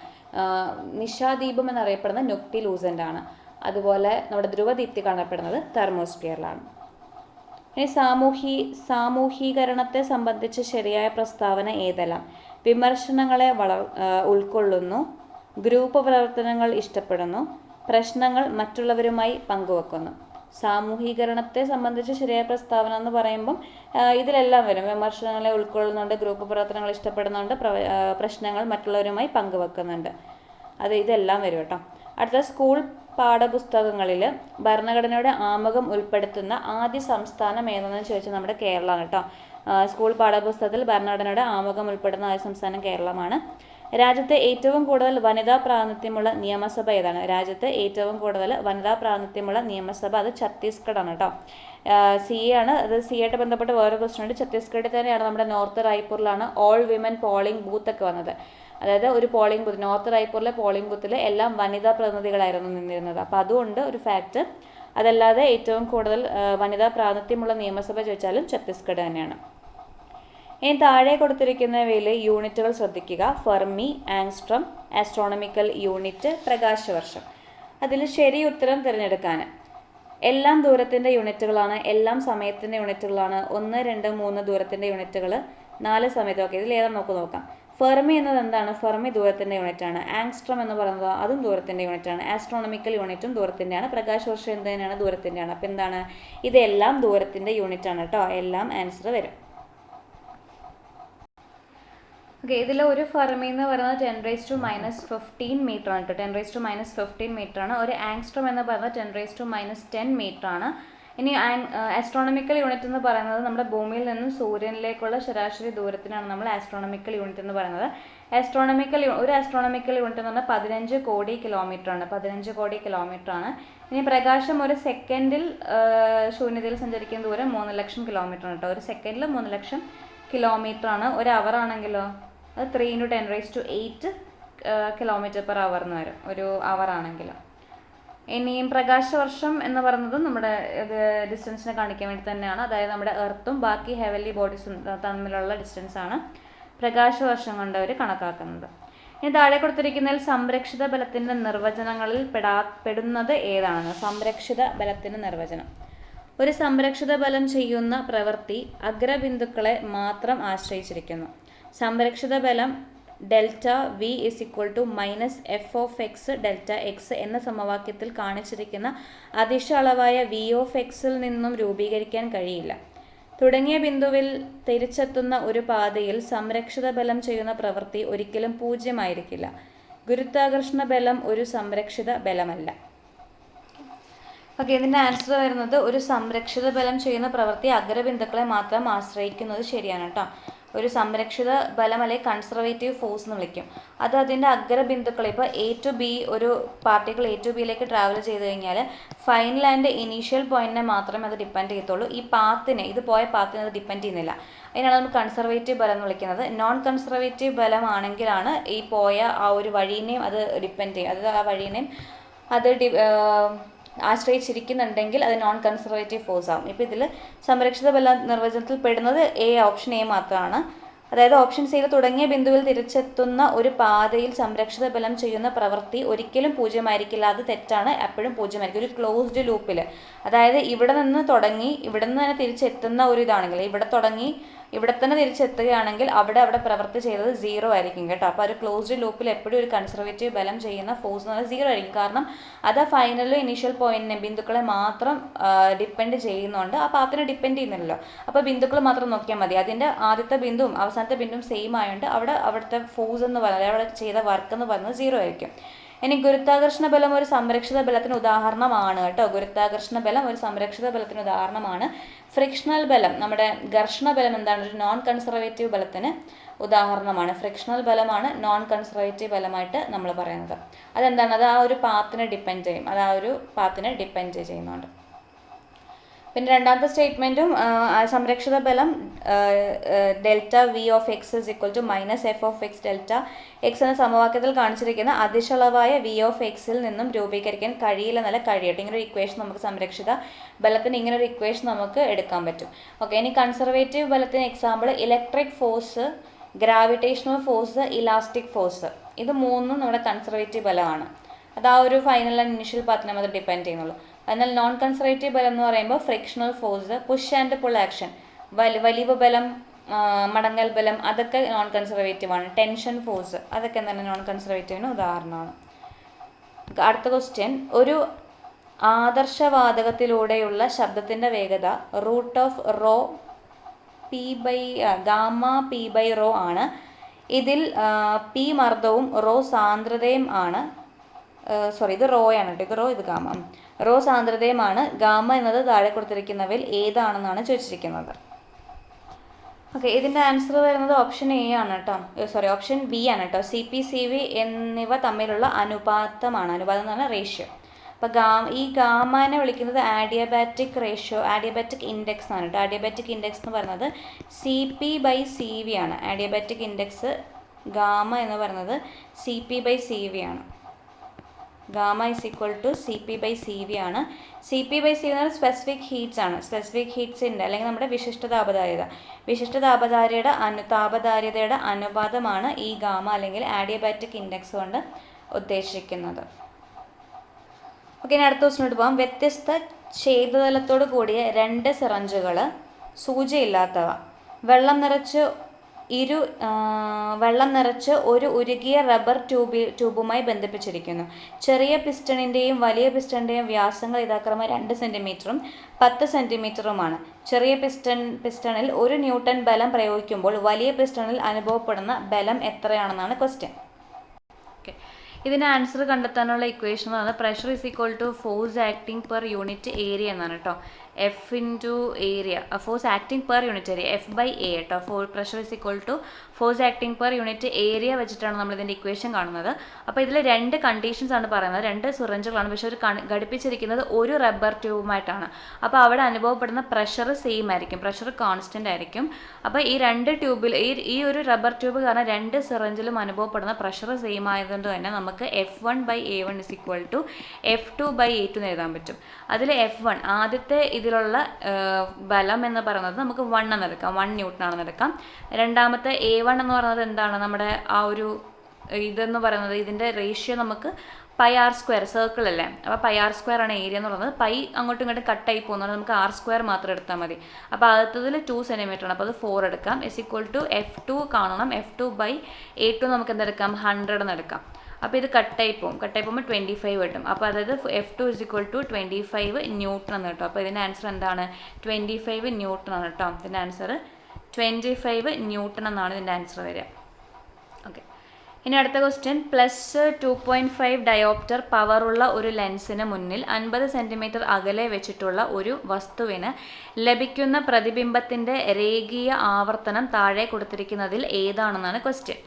നിശാദീപം എന്നറിയപ്പെടുന്നത് നൊക്ടിലൂസൻ്റ് ആണ്. അതുപോലെ നമ്മുടെ ധ്രുവദീപ്തി കാണപ്പെടുന്നത് തെർമോസ്ഫിയറിലാണ്. ഇനി സാമൂഹീകരണത്തെ സംബന്ധിച്ച് ശരിയായ പ്രസ്താവന ഏതെല്ലാം? വിമർശനങ്ങളെ ഉൾക്കൊള്ളുന്നു, ഗ്രൂപ്പ് പ്രവർത്തനങ്ങൾ ഇഷ്ടപ്പെടുന്നു, പ്രശ്നങ്ങൾ മറ്റുള്ളവരുമായി പങ്കുവെക്കുന്നു. സാമൂഹീകരണത്തെ സംബന്ധിച്ച് ശരിയായ പ്രസ്താവന എന്ന് പറയുമ്പം ഇതിലെല്ലാം വരും. വിമർശനങ്ങളെ ഉൾക്കൊള്ളുന്നുണ്ട്, ഗ്രൂപ്പ് പ്രവർത്തനങ്ങൾ ഇഷ്ടപ്പെടുന്നുണ്ട്, പ്രശ്നങ്ങൾ മറ്റുള്ളവരുമായി പങ്കുവെക്കുന്നുണ്ട്. ഇതെല്ലാം വരും കേട്ടോ. അടുത്ത സ്കൂൾ പാഠപുസ്തകങ്ങളിൽ ഭരണഘടനയുടെ ആമുഖം ഉൾപ്പെടുത്തുന്ന ആദ്യ സംസ്ഥാനം ഏതെന്ന് ചോദിച്ചാൽ നമ്മുടെ കേരളമാണ് കേട്ടോ. സ്കൂൾ പാഠപുസ്തകത്തിൽ ഭരണഘടനയുടെ ആമുഖം ഉൾപ്പെടുന്ന ആദ്യ സംസ്ഥാനം കേരളമാണ്. രാജ്യത്തെ ഏറ്റവും കൂടുതൽ വനിതാ പ്രാതിനിധ്യമുള്ള നിയമസഭ ഏതാണ്? രാജ്യത്ത് ഏറ്റവും കൂടുതൽ വനിതാ പ്രാതിനിധ്യമുള്ള നിയമസഭ അത് ഛത്തീസ്ഗഡ് ആണ് കേട്ടോ. CA ആണ്. അത് CA ആയിട്ട് ബന്ധപ്പെട്ട് വേറെ ക്വസ്റ്റൻ ഉണ്ട്. ഛത്തീസ്ഗഡിൽ തന്നെയാണ് നമ്മുടെ നോർത്ത് റായ്പൂരിലാണ് ഓൾ വിമൻ പോളിംഗ് ബൂത്ത് ഒക്കെ വന്നത്. അതായത് ഒരു പോളിംഗ് ബൂത്ത്, നോർത്ത് റായ്പൂരിലെ പോളിംഗ് ബൂത്തിൽ എല്ലാം വനിതാ പ്രതിനിധികളായിരുന്നു നിന്നിരുന്നത്. അപ്പോൾ അതുകൊണ്ട് ഒരു ഫാക്റ്റ്. അതല്ലാതെ ഏറ്റവും കൂടുതൽ വനിതാ പ്രാതിനിധ്യമുള്ള നിയമസഭ ചോദിച്ചാലും ഛത്തീസ്ഗഡ് തന്നെയാണ്. ഇനി താഴെ കൊടുത്തിരിക്കുന്നവയിൽ യൂണിറ്റുകൾ ശ്രദ്ധിക്കുക. ഫെർമി, ആങ്സ്ട്രം, ആസ്ട്രോണമിക്കൽ യൂണിറ്റ്, പ്രകാശവർഷം. അതിൽ ശരി ഉത്തരം തിരഞ്ഞെടുക്കാൻ എല്ലാം ദൂരത്തിൻ്റെ യൂണിറ്റുകളാണ്, എല്ലാം സമയത്തിൻ്റെ യൂണിറ്റുകളാണ്, 1, 2, 3 ദൂരത്തിൻ്റെ യൂണിറ്റുകൾ, 4 സമയത്തൊക്കെ. ഇതിൽ ഏതാ നോക്കാം. ഫെർമി എന്നത് എന്താണ്? ഫെർമി ദൂരത്തിൻ്റെ യൂണിറ്റാണ്. ആങ്സ്ട്രം എന്ന് പറയുന്നത് അതും ദൂരത്തിൻ്റെ യൂണിറ്റാണ്. ആസ്ട്രോണമിക്കൽ യൂണിറ്റും ദൂരത്തിൻ്റെയാണ്. പ്രകാശവർഷം എന്ത് തന്നെയാണ്? ദൂരത്തിൻ്റെയാണ്. അപ്പോൾ എന്താണ്? ഇതെല്ലാം ദൂരത്തിൻ്റെ യൂണിറ്റാണ് കേട്ടോ. എല്ലാം ആൻസർ വരും. ഓക്കെ, ഇതിൽ ഒരു ഫെർമി എന്ന് പറയുന്നത് 10⁻⁻15 മീറ്റർ ആണ് കേട്ടോ. 10⁻⁻15 മീറ്റർ ആണ്. ഒരു ആങ്സ്ട്രം എന്ന് പറയുന്നത് 10⁻⁻10 മീറ്റർ ആണ്. ഇനി ആസ്ട്രോണമിക്കൽ യൂണിറ്റ് എന്ന് പറയുന്നത് നമ്മുടെ ഭൂമിയിൽ നിന്നും സൂര്യനിലേക്കുള്ള ശരാശരി ദൂരത്തിനാണ് നമ്മൾ ആസ്ട്രോണമിക്കൽ യൂണിറ്റ് എന്ന് പറയുന്നത്. ഒരു ആസ്ട്രോണമിക്കൽ യൂണിറ്റ് എന്ന് പറഞ്ഞാൽ 15 കോടി കിലോമീറ്റർ ആണ്. 15 കോടി കിലോമീറ്റർ ആണ്. ഇനി പ്രകാശം ഒരു സെക്കൻഡിൽ ശൂന്യതയിൽ സഞ്ചരിക്കുന്ന ദൂരം 3 ലക്ഷം കിലോമീറ്റർ ആണ് കേട്ടോ. ഒരു സെക്കൻഡിൽ 3 ലക്ഷം കിലോമീറ്റർ ആണ്. ഒരു അവർ ആണെങ്കിലോ അത് 3 × 10⁸ km/h എന്ന് വരും ഒരു അവർ ആണെങ്കിൽ. ഇനിയും പ്രകാശവർഷം എന്ന് പറയുന്നത് നമ്മുടെ ഡിസ്റ്റൻസിനെ കാണിക്കാൻ വേണ്ടി തന്നെയാണ്. അതായത് നമ്മുടെ എർത്തും ബാക്കി ഹെവൻലി ബോഡീസും തമ്മിലുള്ള ഡിസ്റ്റൻസ് ആണ് പ്രകാശവർഷം കൊണ്ട് അവർ കണക്കാക്കുന്നത്. ഇനി താഴെ കൊടുത്തിരിക്കുന്നതിൽ സംരക്ഷിത ബലത്തിൻ്റെ നിർവചനങ്ങളിൽ പെടുന്നത് ഏതാണെന്ന്. സംരക്ഷിത ബലത്തിൻ്റെ നിർവചനം: ഒരു സംരക്ഷിത ബലം ചെയ്യുന്ന പ്രവൃത്തി അഗ്രബിന്ദുക്കളെ മാത്രം ആശ്രയിച്ചിരിക്കുന്നു. സംരക്ഷിത ബലം delta V -f(x) delta X എന്ന സമവാക്യത്തിൽ കാണിച്ചിരിക്കുന്ന അദിശ അളവായ v(x)ൽ നിന്നും രൂപീകരിക്കാൻ കഴിയില്ല. തുടങ്ങിയ ബിന്ദുവിൽ തിരിച്ചെത്തുന്ന ഒരു പാതയിൽ സംരക്ഷിത ബലം ചെയ്യുന്ന പ്രവൃത്തി ഒരിക്കലും പൂജ്യമായിരിക്കില്ല. ഗുരുത്വാകർഷണ ബലം ഒരു സംരക്ഷിത ബലമല്ല. ഓക്കെ, ഇതിൻ്റെ ആൻസർ വരുന്നത് ഒരു സംരക്ഷിത ബലം ചെയ്യുന്ന പ്രവൃത്തി അഗ്രബിന്ദുക്കളെ മാത്രം ആശ്രയിക്കുന്നത് ശരിയാണ് കേട്ടോ. ഒരു സംരക്ഷിത ബലം അല്ലെങ്കിൽ കൺസർവേറ്റീവ് ഫോഴ്സ് എന്ന് വിളിക്കും. അത് അതിൻ്റെ അഗ്രബിന്ദുക്കളെ ഇപ്പോൾ A to B ഒരു പാർട്ടിക്കിൾ A to Bയിലേക്ക് ട്രാവൽ ചെയ്ത് കഴിഞ്ഞാൽ ഫൈനൽ ആൻഡ് ഇനീഷ്യൽ പോയിന്റിനെ മാത്രമേ അത് ഡിപ്പെൻഡ് ചെയ്യത്തുള്ളൂ. ഈ പാത്തിനെ, ഇത് പോയ പാത്തിനെ അത് ഡിപ്പെൻഡ് ചെയ്യുന്നില്ല. അതിനാണ് നമ്മൾ കൺസർവേറ്റീവ് ബലം എന്ന് വിളിക്കുന്നത്. നോൺ കൺസർവേറ്റീവ് ബലമാണെങ്കിലാണ് ഈ പോയ ആ ഒരു വഴീനെയും അത് ഡിപ്പെൻഡ് ചെയ്യും. അത് ആ വഴീനെയും അത് ആശ്രയിച്ചിരിക്കുന്നുണ്ടെങ്കിൽ അത് നോൺ കൺസർവേറ്റീവ് ഫോഴ്സ് ആകും. ഇപ്പോൾ ഇതിൽ സംരക്ഷിത ബല നിർവചനത്തിൽ പെടുന്നത് ഓപ്ഷൻ എ മാത്രമാണ്. അതായത് ഓപ്ഷൻ സിയിൽ തുടങ്ങിയ ബിന്ദുവിൽ തിരിച്ചെത്തുന്ന ഒരു പാതയിൽ സംരക്ഷിത ബലം ചെയ്യുന്ന പ്രവൃത്തി ഒരിക്കലും പൂജ്യമായിരിക്കില്ല. അത് തെറ്റാണ്, എപ്പോഴും പൂജ്യമായിരിക്കും. ഒരു ക്ലോസ്ഡ് ലൂപ്പിൽ, അതായത് ഇവിടെ നിന്ന് തുടങ്ങി ഇവിടെ നിന്ന് തന്നെ തിരിച്ചെത്തുന്ന ഒരു ഇതാണെങ്കിൽ, ഇവിടെ തുടങ്ങി ഇവിടെ തന്നെ തിരിച്ചെത്തുകയാണെങ്കിൽ അവിടെ പ്രവൃത്തി ചെയ്തത് 0 ആയിരിക്കും കേട്ടോ. അപ്പോൾ ഒരു ക്ലോസ്ഡ് ലൂപ്പിൽ എപ്പോഴും ഒരു കൺസർവേറ്റീവ് ബലം ചെയ്യുന്ന ഫോഴ്സ് എന്ന് പറഞ്ഞാൽ 0 ആയിരിക്കും. കാരണം അത് ആ ഫൈനലും ഇനീഷ്യൽ പോയിന്റിനെ ബിന്ദുക്കളെ മാത്രം ഡിപ്പെൻഡ് ചെയ്യുന്നുണ്ട്. ആ പാത്തിനെ ഡിപ്പെൻഡ് ചെയ്യുന്നില്ലല്ലോ. അപ്പോൾ ബിന്ദുക്കൾ മാത്രം നോക്കിയാൽ മതി. അതിൻ്റെ ആദ്യത്തെ ബിന്ദുവും അവസാനത്തെ ബിന്ദുവും സെയിം ആയതുകൊണ്ട് അവിടുത്തെ ഫോഴ്സ് എന്ന് പറയുന്നത്, അവിടെ ചെയ്ത വർക്ക് എന്ന് പറയുന്നത് 0 ആയിരിക്കും. ഇനി ഗുരുത്വാകർഷണ ബലം ഒരു സംരക്ഷിത ബലത്തിന് ഉദാഹരണമാണ് കേട്ടോ. ഗുരുത്വാകർഷണ ബലം ഒരു സംരക്ഷിത ബലത്തിന് ഉദാഹരണമാണ്. ഫ്രിക്ഷണൽ ബലം, നമ്മുടെ ഘർഷണ ബലം എന്താണ്, ഒരു നോൺ കൺസർവേറ്റീവ് ബലത്തിന് ഉദാഹരണമാണ്. ഫ്രിക്ഷണൽ ബലമാണ് നോൺ കൺസർവേറ്റീവ് ബലമായിട്ട് നമ്മൾ പറയുന്നത്. അതെന്താണ്, അത് ആ ഒരു പാത്തിനെ ഡിപ്പെൻഡ് ചെയ്യും. അത് ആ ഒരു പാത്തിനെ ഡിപ്പെൻഡ് ചെയ്യുന്നുണ്ട്. പിന്നെ രണ്ടാമത്തെ സ്റ്റേറ്റ്മെൻറ്റും സംരക്ഷിത ബലം delta v(x) -f(x) delta X എന്ന സമവാക്യത്തിൽ കാണിച്ചിരിക്കുന്ന അതിശളവായ v(x)ൽ നിന്നും രൂപീകരിക്കാൻ കഴിയില്ലെന്നല്ല കഴിയട്ടെ. ഇങ്ങനെ ഒരു ഇക്വേഷൻ നമുക്ക് സംരക്ഷിത ബലത്തിന് ഇങ്ങനെ ഒരു ഇക്വേഷൻ നമുക്ക് എടുക്കാൻ പറ്റും. ഓക്കെ, ഇനി കൺസർവേറ്റീവ് ബലത്തിന് example electric force, gravitational force, elastic force. ഇത് മൂന്നും നമ്മുടെ കൺസർവേറ്റീവ് ബലമാണ്. അത് ആ ഒരു ഫൈനൽ ആൻഡ് ഇനിഷ്യൽ പാത്തിനെ മാത്രം ഡിപ്പെൻഡ് ചെയ്യുന്നുള്ളൂ. എന്നാൽ നോൺ കൺസർവേറ്റീവ് ബലം എന്ന് പറയുമ്പോൾ frictional force, push and pull action, വലിവ് ബലം, മടങ്ങൽ ബലം, അതൊക്കെ നോൺ കൺസർവേറ്റീവ് ആണ്. ടെൻഷൻ ഫോഴ്സ്, അതൊക്കെ എന്താണ് നോൺ കൺസർവേറ്റീവിന് ഉദാഹരണമാണ്. അടുത്ത ക്വസ്റ്റ്യൻ: ഒരു ആദർശവാതകത്തിലൂടെയുള്ള ശബ്ദത്തിൻ്റെ വേഗത √ρ P/ρ ആണ്. ഇതിൽ P മർദ്ദവും ρ സാന്ദ്രതയും ആണ്. ഇത് റോയാണ് കേട്ടോ, ഇത് റോ, ഇത് ഗാമ. റോ സാന്ദ്രതയുമാണ്. ഗാമ എന്നത് താഴെ കൊടുത്തിരിക്കുന്നവയിൽ ഏതാണെന്നാണ് ചോദിച്ചിരിക്കുന്നത്. ഓക്കെ, ഇതിൻ്റെ ആൻസർ വരുന്നത് ഓപ്ഷൻ എ ആണ് കേട്ടോ. ഓപ്ഷൻ ബി ആണ് കേട്ടോ. CP/CV എന്നിവ തമ്മിലുള്ള അനുപാതമാണ്. അനുപാതം എന്ന് പറഞ്ഞാൽ റേഷ്യോ. അപ്പോൾ ഈ ഗാമനെ വിളിക്കുന്നത് ആഡിയബാറ്റിക് റേഷ്യോ, ആഡിയബാറ്റിക് ഇൻഡെക്സ് ആണ് കേട്ടോ. ആഡിയബാറ്റിക് ഇൻഡെക്സ് എന്ന് പറയുന്നത് CP/CV ആണ്. ആഡിയബാറ്റിക് ഇൻഡെക്സ് ഗാമ എന്ന് പറയുന്നത് CP/CV ആണ്. ഗാമ CP/CV ആണ്. CP/CV എന്ന് പറഞ്ഞാൽ സ്പെസിഫിക് ഹീറ്റ്സ് ആണ്. സ്പെസിഫിക് ഹീറ്റ്സിൻ്റെ അല്ലെങ്കിൽ നമ്മുടെ വിശിഷ്ട താപധാര്യതയുടെ അനുപാതമാണ് ഈ ഗാമ അല്ലെങ്കിൽ ആഡിയബാറ്റിക് ഇൻഡെക്സ് കൊണ്ട് ഉദ്ദേശിക്കുന്നത്. ഓക്കെ, ഇനി അടുത്ത ക്വസ്റ്റിനോട്ട് പോകാം. വ്യത്യസ്ത ഛേദതലത്തോട് കൂടിയ 2 സിറഞ്ചുകൾ, സൂചിയില്ലാത്തവ, വെള്ളം നിറച്ച് ഒരു ഉരുകിയ റബ്ബർ ട്യൂബുമായി ബന്ധിപ്പിച്ചിരിക്കുന്നു. ചെറിയ പിസ്റ്റണിൻ്റെയും വലിയ പിസ്റ്റണിൻ്റെയും വ്യാസങ്ങൾ യഥാക്രമം 2 സെൻറ്റിമീറ്ററും 10 സെൻറ്റിമീറ്ററുമാണ്. ചെറിയ പിസ്റ്റണിൽ 1 ന്യൂട്ടൺ ബലം പ്രയോഗിക്കുമ്പോൾ വലിയ പിസ്റ്റണിൽ അനുഭവപ്പെടുന്ന ബലം എത്രയാണെന്നാണ് ക്വസ്റ്റ്യൻ. ഓക്കെ, ഇതിൻ്റെ ആൻസർ കണ്ടെത്താനുള്ള ഇക്വേഷൻ എന്ന് പറഞ്ഞാൽ pressure is equal to force acting per unit area എന്നാണ് കേട്ടോ. F into area, force acting per unit area, F by A കേട്ടോ. Pressure is equal to force acting per unit area വെച്ചിട്ടാണ് നമ്മൾ ഇതിൻ്റെ equation കാണുന്നത്. അപ്പോൾ ഇതിൽ രണ്ട് കണ്ടീഷൻസ് ആണ് പറയുന്നത്, രണ്ട് സിറിഞ്ചുകളാണ്, പക്ഷേ ഒരു ഘടിപ്പിച്ചിരിക്കുന്നത് ഒരു റബ്ബർ ട്യൂബുമായിട്ടാണ്. അപ്പോൾ അവിടെ അനുഭവപ്പെടുന്ന പ്രഷർ സെയിം ആയിരിക്കും, പ്രഷർ കോൺസ്റ്റൻ്റ് ആയിരിക്കും. അപ്പോൾ ഈ രണ്ട് ട്യൂബിൽ ഈ ഒരു റബ്ബർ ട്യൂബ് കാരണം രണ്ട് സിറിഞ്ചിലും അനുഭവപ്പെടുന്ന പ്രഷർ സെയിം ആയതുകൊണ്ട് തന്നെ നമുക്ക് F1/A1 is equal to F2/A2 എന്ന് എഴുതാൻ പറ്റും. അതിൽ F1 ആദ്യത്തെ ഇതിലുള്ള ബലം എന്ന് പറയുന്നത് നമുക്ക് 1 എന്ന് എടുക്കാം, 1 ന്യൂട്ടൺ ആണെന്ന് എടുക്കാം. രണ്ടാമത്തെ A1 എന്ന് പറയുന്നത് എന്താണ്, നമ്മുടെ ആ ഒരു ഇതെന്ന് പറയുന്നത് ഇതിൻ്റെ റേഷ്യോ നമുക്ക് πr², സർക്കിൾ അല്ലേ, അപ്പോൾ πr² ആണ് ഏരിയ എന്ന് പറയുന്നത്. പൈ അങ്ങോട്ടും ഇങ്ങോട്ടും കട്ടായി പോകുന്നത് നമുക്ക് r² മാത്രം എടുത്താൽ മതി. അപ്പോൾ ആദ്യത്തതിൽ 2 സെൻറ്റിമീറ്റർ ആണ്, അപ്പോൾ അത് 4 എടുക്കാം. ഇസ് ഈക്വൽ ടു F2 കാണണം, F2/A2 നമുക്ക് എന്തെടുക്കാം, 100 എന്ന് എടുക്കാം. അപ്പോൾ ഇത് കട്ടായി പോകുമ്പോൾ 25 കിട്ടും. അപ്പോൾ അതായത് F2 is equal to 25 newton എന്ന് കേട്ടോ. അപ്പോൾ ഇതിൻ്റെ ആൻസർ എന്താണ്, 25 ന്യൂട്ടൺ ആണ് കേട്ടോ. ഇതിൻ്റെ ആൻസർ 25 ന്യൂട്ടൺ എന്നാണ് ഇതിൻ്റെ ആൻസർ വരിക. ഓക്കെ, ഇനി അടുത്ത ക്വസ്റ്റ്യൻ. +2.5 ഡയോപ്റ്റർ പവറുള്ള ഒരു ലെൻസിന് മുന്നിൽ 50 സെൻറ്റിമീറ്റർ അകലെ വെച്ചിട്ടുള്ള ഒരു വസ്തുവിന് ലഭിക്കുന്ന പ്രതിബിംബത്തിൻ്റെ രേഖീയ ആവർത്തനം താഴെ കൊടുത്തിരിക്കുന്നതിൽ ഏതാണെന്നാണ് ക്വസ്റ്റ്യൻ.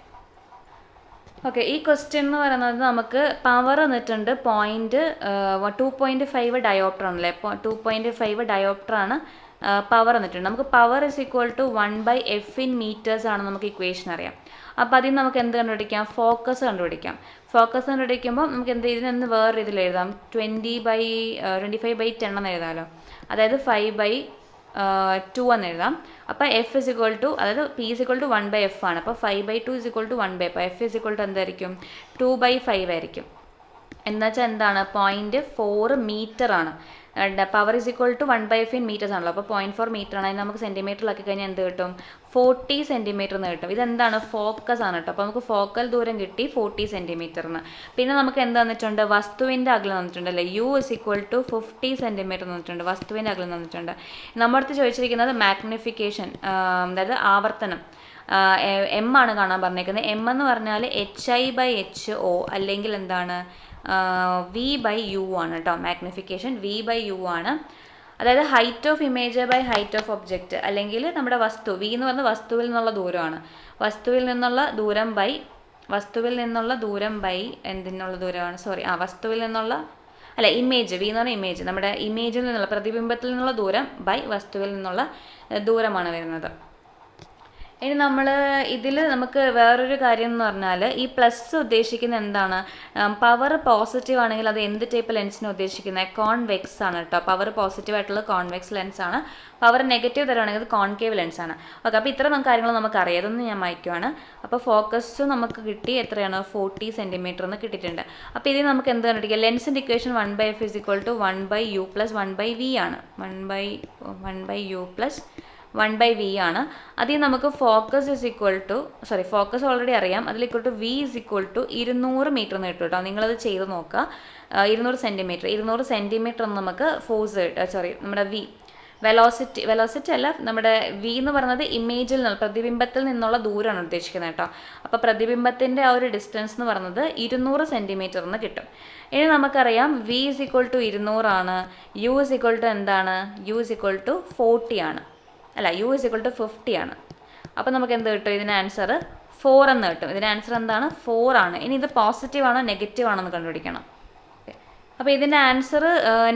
ഓക്കെ, ഈ ക്വസ്റ്റ്യൻ എന്ന് പറയുന്നത് നമുക്ക് പവർ തന്നിട്ടുണ്ട് 2.5 ഡയോപ്റ്റർ ആണല്ലേ, 2.5 ഡയോപ്റ്റർ ആണ് പവർ തന്നിട്ടുണ്ട്. നമുക്ക് power is equal to 1/f in metres ആണ് നമുക്ക് ഇക്വേഷൻ അറിയാം. അപ്പോൾ അതിൽ നമുക്ക് എന്ത് കണ്ടുപിടിക്കാം, ഫോക്കസ് കണ്ടുപിടിക്കാം. ഫോക്കസ് കണ്ടുപിടിക്കുമ്പോൾ നമുക്ക് ഇതിനൊന്ന് വേറെ രീതിയിൽ എഴുതാം, 25/10 എന്ന് എഴുതാമല്ലോ, അതായത് 5/2 എന്ന് എഴുതാം. അപ്പോൾ F ഇസ് ഈക്വൽ ടു, അതായത് P is equal to 1/f ആണ്. അപ്പോൾ 5/2 ഇസ് ഈക്വൽ ടു 1/, അപ്പോൾ F ഇസ് ഈക്വൽ ടു എന്തായിരിക്കും, 2/5 ആയിരിക്കും. എന്നുവെച്ചാൽ എന്താണ്, 0.4 മീറ്റർ ആണ്. Power is equal to 1/f in metres ആണല്ലോ, അപ്പോൾ 0.4 മീറ്റർ ആണ്. അതിന് നമുക്ക് സെൻറ്റിമീറ്ററിലാക്കി കഴിഞ്ഞാൽ എന്ത് കിട്ടും, 40 സെൻറ്റിമീറ്റർ എന്ന് കിട്ടും. ഇതെന്താണ്, ഫോക്കസ് ആണ് കേട്ടോ. അപ്പോൾ നമുക്ക് ഫോക്കൽ ദൂരം കിട്ടി 40 സെൻറ്റിമീറ്ററിന്. പിന്നെ നമുക്ക് എന്ത് തന്നിട്ടുണ്ട്, വസ്തുവിൻ്റെ അകലം തന്നിട്ടുണ്ട് അല്ലേ, U is equal to 50 centimetre തന്നിട്ടുണ്ട്, വസ്തുവിൻ്റെ അകലം തന്നിട്ടുണ്ട്. നമ്മുടെ അടുത്ത് ചോദിച്ചിരിക്കുന്നത് മാഗ്നിഫിക്കേഷൻ, അതായത് ആവർത്തനം M ആണ് കാണാൻ പറഞ്ഞേക്കുന്നത്. M എന്ന് പറഞ്ഞാൽ HI/HO അല്ലെങ്കിൽ എന്താണ്, V/U ആണ് കേട്ടോ. മാഗ്നിഫിക്കേഷൻ V/U ആണ്. അതായത് height of image by height of object, അല്ലെങ്കിൽ നമ്മുടെ വസ്തു, V എന്ന് പറഞ്ഞാൽ വസ്തുവിൽ നിന്നുള്ള ദൂരമാണ്. വസ്തുവിൽ നിന്നുള്ള ദൂരം ബൈ എന്തിനുള്ള ദൂരമാണ്, വസ്തുവിൽ നിന്നുള്ള ഇമേജ്, V എന്ന് പറഞ്ഞാൽ ഇമേജ്, നമ്മുടെ ഇമേജിൽ നിന്നുള്ള പ്രതിബിംബത്തിൽ നിന്നുള്ള ദൂരം ബൈ വസ്തുവിൽ നിന്നുള്ള ദൂരമാണ് വരുന്നത്. ഇനി നമുക്ക് വേറൊരു കാര്യം എന്ന് പറഞ്ഞാൽ, ഈ പ്ലസ് ഉദ്ദേശിക്കുന്ന എന്താണ്, പവർ പോസിറ്റീവ് ആണെങ്കിൽ അത് എന്ത് ടൈപ്പ് ലെൻസിനെ ഉദ്ദേശിക്കുന്നത്, കോൺവെക്സ് ആണ് കേട്ടോ. പവർ പോസിറ്റീവ് ആയിട്ടുള്ള കോൺവെക്സ് ലെൻസ് ആണ്. പവർ നെഗറ്റീവ് തരുവാണെങ്കിൽ അത് കോൺകേവ് ലെൻസ് ആണ്. ഓക്കെ, അപ്പോൾ ഇത്ര കാര്യങ്ങൾ നമുക്കറിയാം. അതൊന്നും ഞാൻ മായ്ക്കുവാണ്. അപ്പോൾ ഫോക്കസ് നമുക്ക് കിട്ടി, എത്രയാണ്, 40 സെൻറ്റിമീറ്റർ എന്ന് കിട്ടിയിട്ടുണ്ട്. അപ്പോൾ ഇതിൽ നമുക്ക് എന്ത് കണ്ടുപിടിക്കുക, ലെൻസിൻ്റെ equation 1/f is equal to 1/u + 1/v ആണ്. 1/u + 1/v ആണ്. അതിൽ നമുക്ക് focus is equal to, focus already അറിയാം, അതിൽ equal to V is equal to 200 metre എന്ന് കിട്ടും കേട്ടോ. നിങ്ങളത് ചെയ്ത് നോക്കുക. 200 സെൻറ്റിമീറ്റർ എന്ന് നമുക്ക് ഫോഴ്സ് നമ്മുടെ വെലോസിറ്റി അല്ല, നമ്മുടെ V എന്ന് പറയുന്നത് ഇമേജിൽ നിന്ന്, പ്രതിബിംബത്തിൽ നിന്നുള്ള ദൂരമാണ് ഉദ്ദേശിക്കുന്നത് കേട്ടോ. അപ്പോൾ പ്രതിബിംബത്തിൻ്റെ ആ ഒരു ഡിസ്റ്റൻസ് എന്ന് പറയുന്നത് 200 സെൻറ്റിമീറ്റർ എന്ന് കിട്ടും. ഇനി നമുക്കറിയാം V ഇസ് ഈക്വൽ ടു 200 ആണ്, U ഇസ് ഈക്വൽ ടു എന്താണ്, U ഇസ് ഈക്വൽ ടു 40 ആണ്, U ഇസ് ഈക്വൽ ടു 50 ആണ്. അപ്പോൾ നമുക്ക് എന്ത് കിട്ടും, ഇതിന് ആൻസർ 4 എന്ന് കിട്ടും. ഇതിന് ആൻസർ എന്താണ്, 4 ആണ്. ഇനി ഇത് പോസിറ്റീവ് ആണോ നെഗറ്റീവ് ആണോ എന്ന് കണ്ടുപിടിക്കണം. അപ്പോൾ ഇതിൻ്റെ ആൻസർ